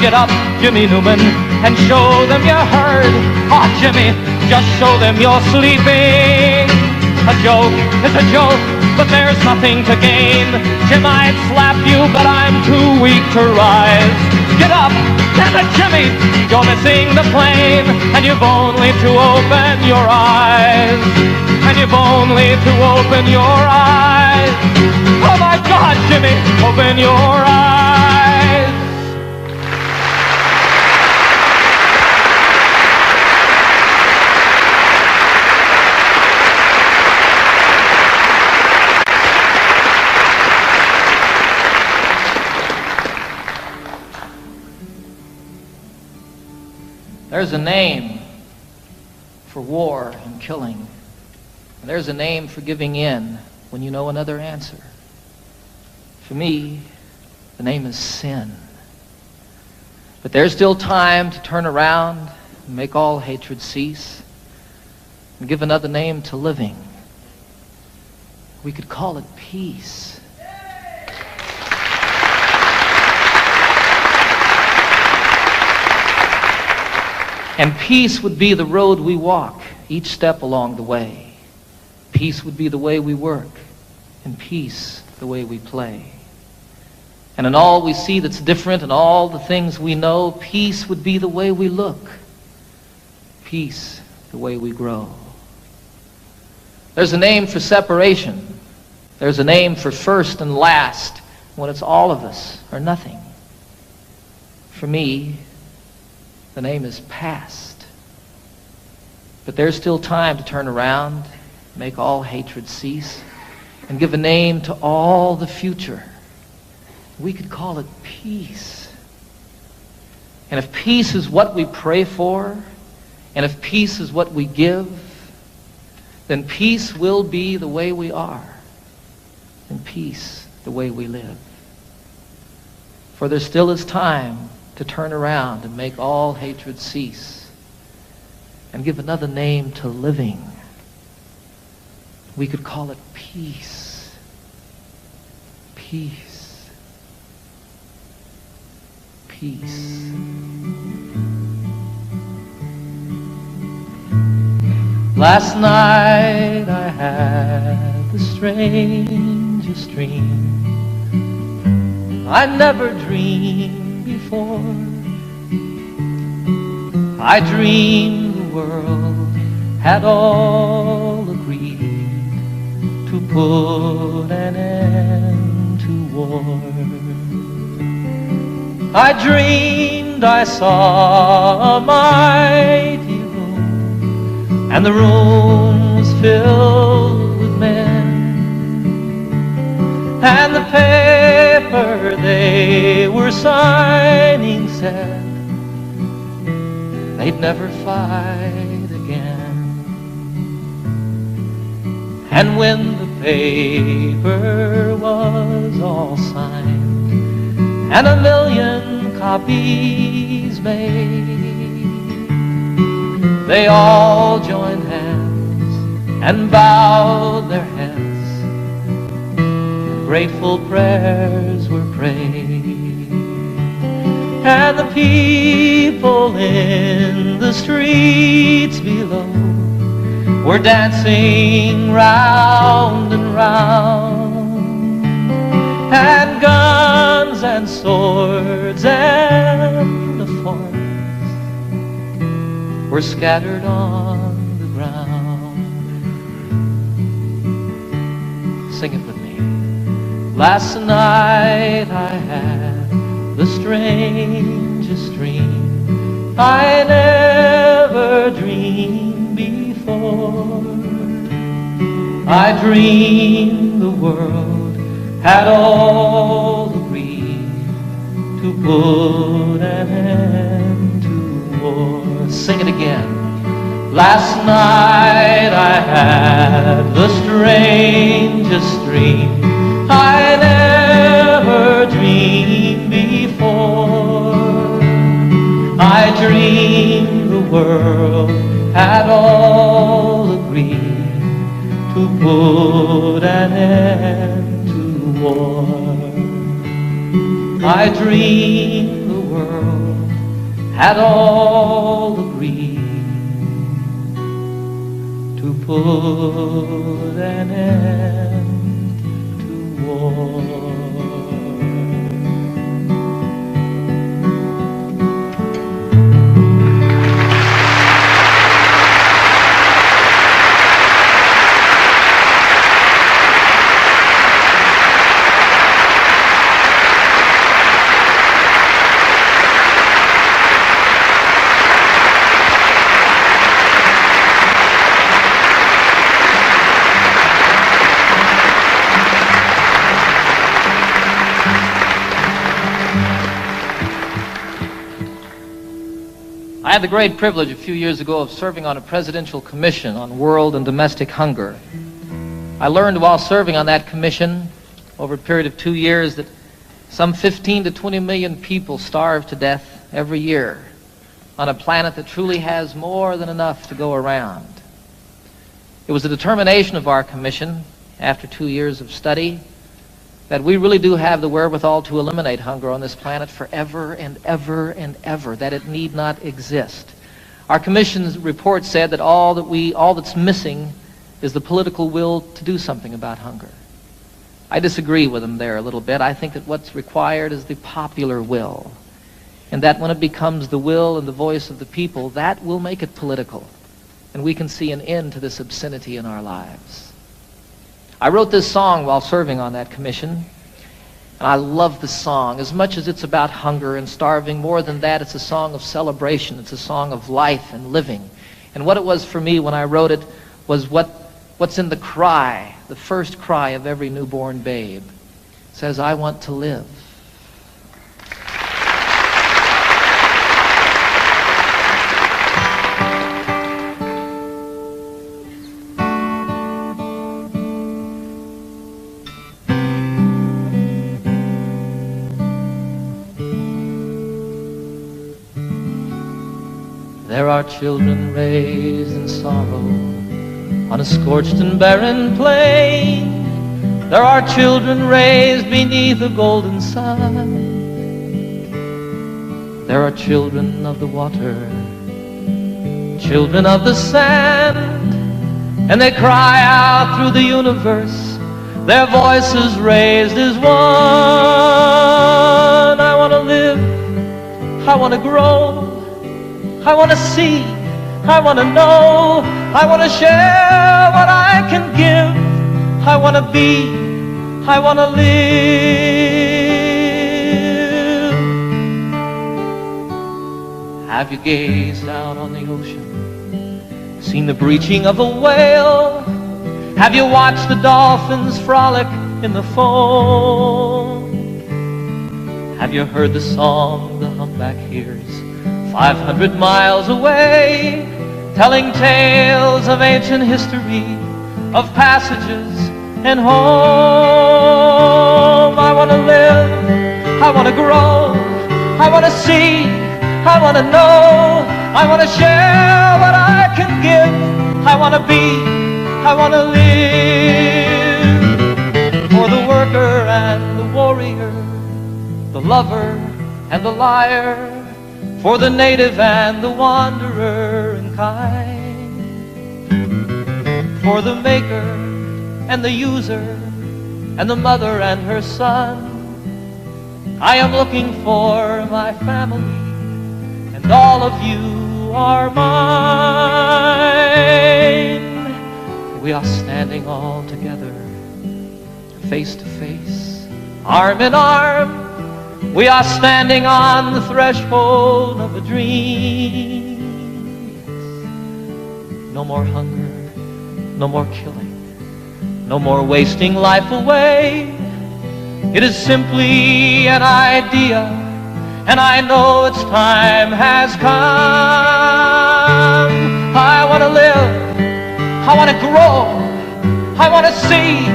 Get up, Jimmy Newman, and show them you heard. Oh, Jimmy, just show them you're sleeping. A joke is a joke, but there's nothing to gain. Jim, I'd slap you, but I'm too weak to rise. Get up, damn it, Jimmy, you're missing the plane, and you've only to open your eyes. And you've only to open your eyes. Oh my God, Jimmy, open your eyes. There's a name for war and killing. And there's a name for giving in when you know another answer. For me, the name is sin. But there's still time to turn around and make all hatred cease and give another name to living. We could call it peace. And peace would be the road we walk each step along the way. Peace would be the way we work, and peace the way we play. And in all we see that's different and all the things we know, peace would be the way we look. Peace the way we grow. There's a name for separation. There's a name for first and last when it's all of us or nothing. For me, the name is past. But there's still time to turn around, make all hatred cease, and give a name to all the future. We could call it peace. And if peace is what we pray for, and if peace is what we give, then peace will be the way we are, and peace the way we live. For there still is time to turn around and make all hatred cease and give another name to living. We could call it peace. Peace. Peace. Last night I had the strangest dream I never dreamed before. I dreamed the world had all agreed to put an end to war. I dreamed I saw a mighty room, and the room was filled with men, and the paper they were signing said they'd never fight again. And when the paper was all signed and 1,000,000 copies made, they all joined hands and bowed their heads, and grateful prayers were prayed. And the people in the streets below were dancing round and round, and guns and swords and the forms were scattered on the ground. Sing it with me. Last night I had the strangest dream I never dreamed before. I dreamed the world had all agreed to put an end to war. Sing it again. Last night I had the strangest dream I never dreamed before. I dreamed the world had all agreed to put an end to war. I dreamed the world had all agreed to put an end to war. I had the great privilege a few years ago of serving on a presidential commission on world and domestic hunger. I learned while serving on that commission over a period of 2 years that some 15 to 20 million people starve to death every year on a planet that truly has more than enough to go around. It was the determination of our commission, after 2 years of study, that we really do have the wherewithal to eliminate hunger on this planet forever and ever and ever, that it need not exist. Our commission's report said that all that's missing is the political will to do something about hunger. I disagree with them there a little bit. I think that what's required is the popular will, and that when it becomes the will and the voice of the people, that will make it political, and we can see an end to this obscenity in our lives. I wrote this song while serving on that commission, and I love the song. As much as it's about hunger and starving, more than that, it's a song of celebration. It's a song of life and living. And what it was for me when I wrote it was what's in the cry, the first cry of every newborn babe. It says, I want to live. There are children raised in sorrow on a scorched and barren plain. There are children raised beneath a golden sun. There are children of the water, children of the sand, and they cry out through the universe, their voices raised as one. I want to live, I want to grow, I want to see, I want to know, I want to share what I can give, I want to be, I want to live. Have you gazed out on the ocean, seen the breaching of a whale? Have you watched the dolphins frolic in the foam? Have you heard the song the humpback hears 500 miles away, telling tales of ancient history, of passages and home? I want to live, I want to grow, I want to see, I want to know, I want to share what I can give, I want to be, I want to live. For the worker and the warrior, the lover and the liar, for the native and the wanderer and kind, for the maker and the user and the mother and her son, I am looking for my family, and all of you are mine. We are standing all together, face to face, arm in arm. We are standing on the threshold of a dream. No more hunger, no more killing, no more wasting life away. It is simply an idea, and I know its time has come. I want to live, I want to grow, I want to see,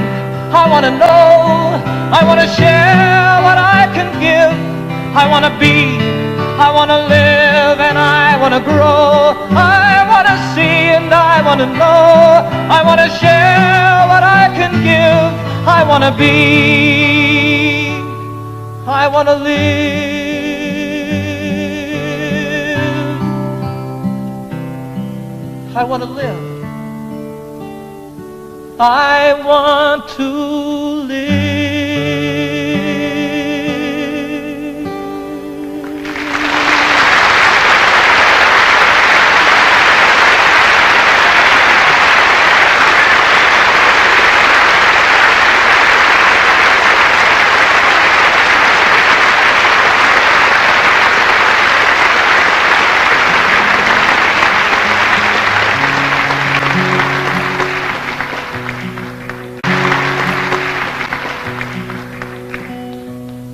I want to know, I want to share what I can give, I want to be, I want to live, and I want to grow, I want to see and I want to know, I want to share what I can give, I want to be, I want to live, I want to live. I want to live.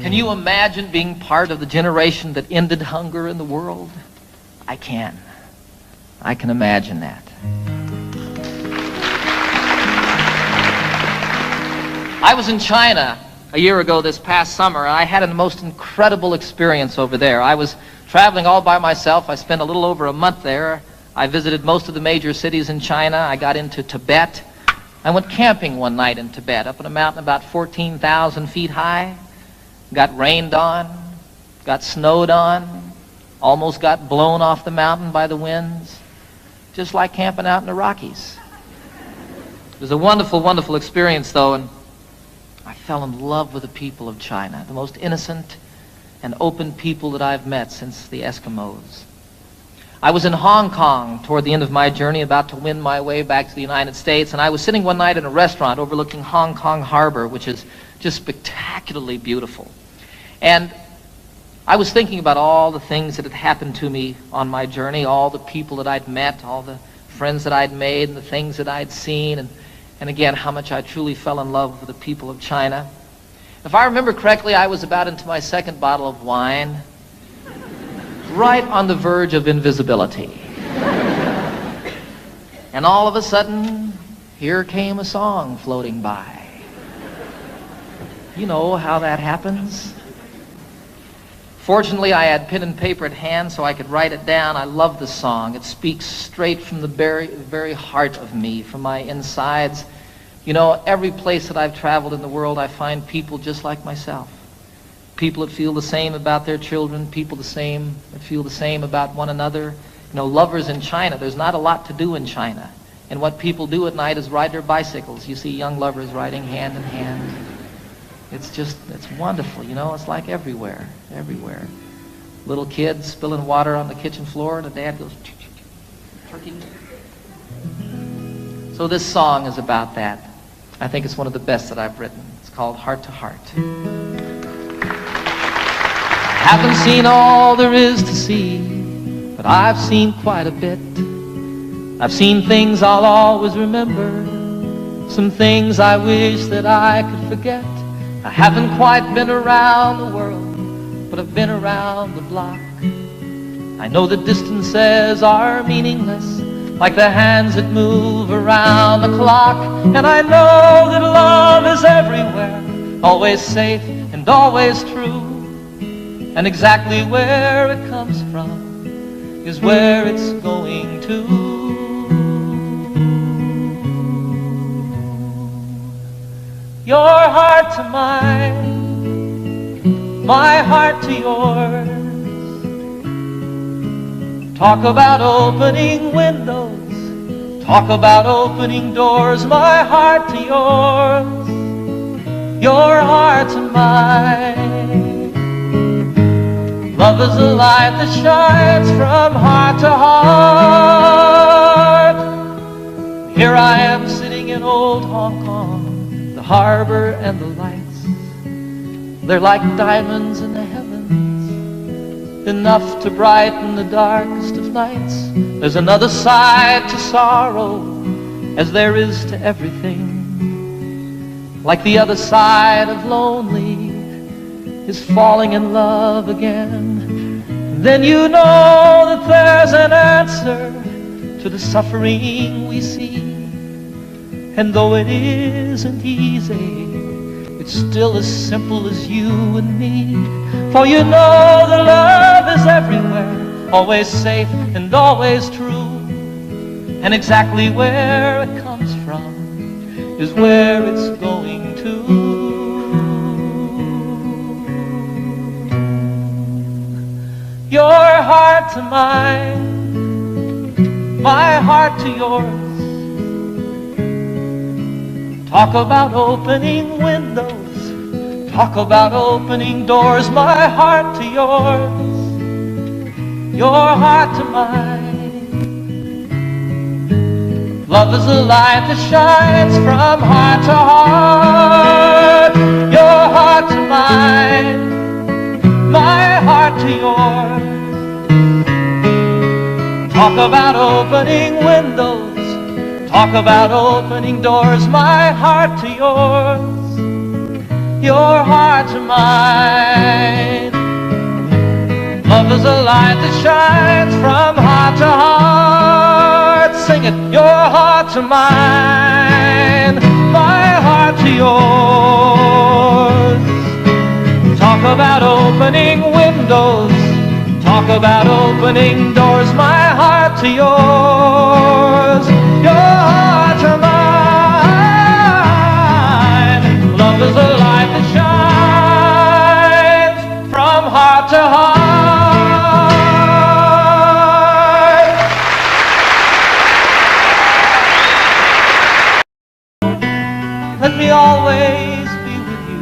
Can you imagine being part of the generation that ended hunger in the world? I can. I can imagine that. I was in China a year ago this past summer, and I had a most incredible experience over there. I was traveling all by myself. I spent a little over a month there. I visited most of the major cities in China. I got into Tibet. I went camping one night in Tibet, up on a mountain about 14,000 feet high. Got rained on, got snowed on, almost got blown off the mountain by the winds, just like camping out in the Rockies. It was a wonderful, wonderful experience, though, and I fell in love with the people of China, the most innocent and open people that I've met since the Eskimos. I was in Hong Kong toward the end of my journey, about to win my way back to the United States, and I was sitting one night in a restaurant overlooking Hong Kong Harbor, which is just spectacularly beautiful. And I was thinking about all the things that had happened to me on my journey, all the people that I'd met, all the friends that I'd made, and the things that I'd seen, and again, how much I truly fell in love with the people of China. If I remember correctly, I was about into my second bottle of wine, right on the verge of invisibility. And all of a sudden, here came a song floating by. You know how that happens? Fortunately, I had pen and paper at hand so I could write it down. I love the song. It speaks straight from the very heart of me, from my insides. You know, every place that I've traveled in the world, I find people just like myself. People that feel the same about their children, people that feel the same about one another. You know, lovers in China, there's not a lot to do in China. And what people do at night is ride their bicycles. You see young lovers riding hand in hand. It's wonderful, you know, it's like everywhere. Little kids spilling water on the kitchen floor, and the dad goes, turkey. So this song is about that. I think it's one of the best that I've written. It's called Heart to Heart. Haven't seen all there is to see, but I've seen quite a bit. I've seen things I'll always remember, some things I wish that I could forget. I haven't quite been around the world, but I've been around the block. I know that distances are meaningless, like the hands that move around the clock. And I know that love is everywhere, always safe and always true. And exactly where it comes from is where it's going to. Your heart to mine, my heart to yours. Talk about opening windows, talk about opening doors. My heart to yours, your heart to mine. Love is a light that shines from heart to heart. Here I am sitting in old Hong Kong, the harbor and the lights, they're like diamonds in the heavens, enough to brighten the darkest of nights. There's another side to sorrow, as there is to everything. Like the other side of lonely is falling in love again. Then you know that there's an answer to the suffering we see. And though it isn't easy, it's still as simple as you and me. For you know that love is everywhere, always safe and always true. And exactly where it comes from is where it's going to. Your heart to mine, my heart to yours. Talk about opening windows, talk about opening doors. My heart to yours, your heart to mine. Love is a light that shines from heart to heart. Your heart to mine, my heart to yours. Talk about opening windows, talk about opening doors. My heart to yours, your heart to mine. Love is a light that shines from heart to heart. Sing it, your heart to mine, my heart to yours. Talk about opening windows, talk about opening doors, my heart to yours, your heart to mine. Love is a light that shines from heart to heart. Let me always be with you.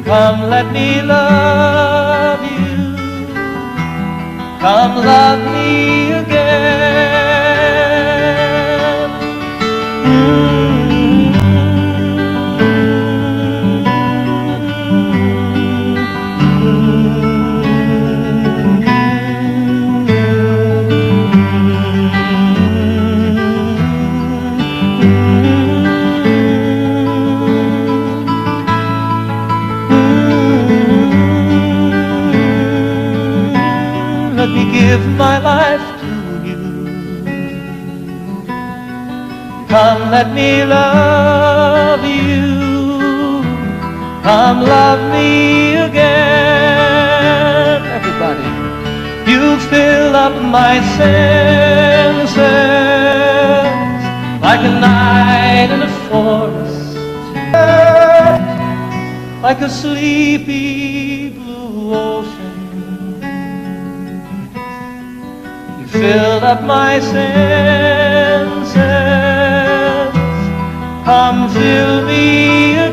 Come, let me love you. Come, love me again. Let me give my life to you. Come, let me love you. Come, love me again. Everybody. You fill up my senses like a night in a forest, like a sleepy blue ocean. Fill up my senses, come fill me again.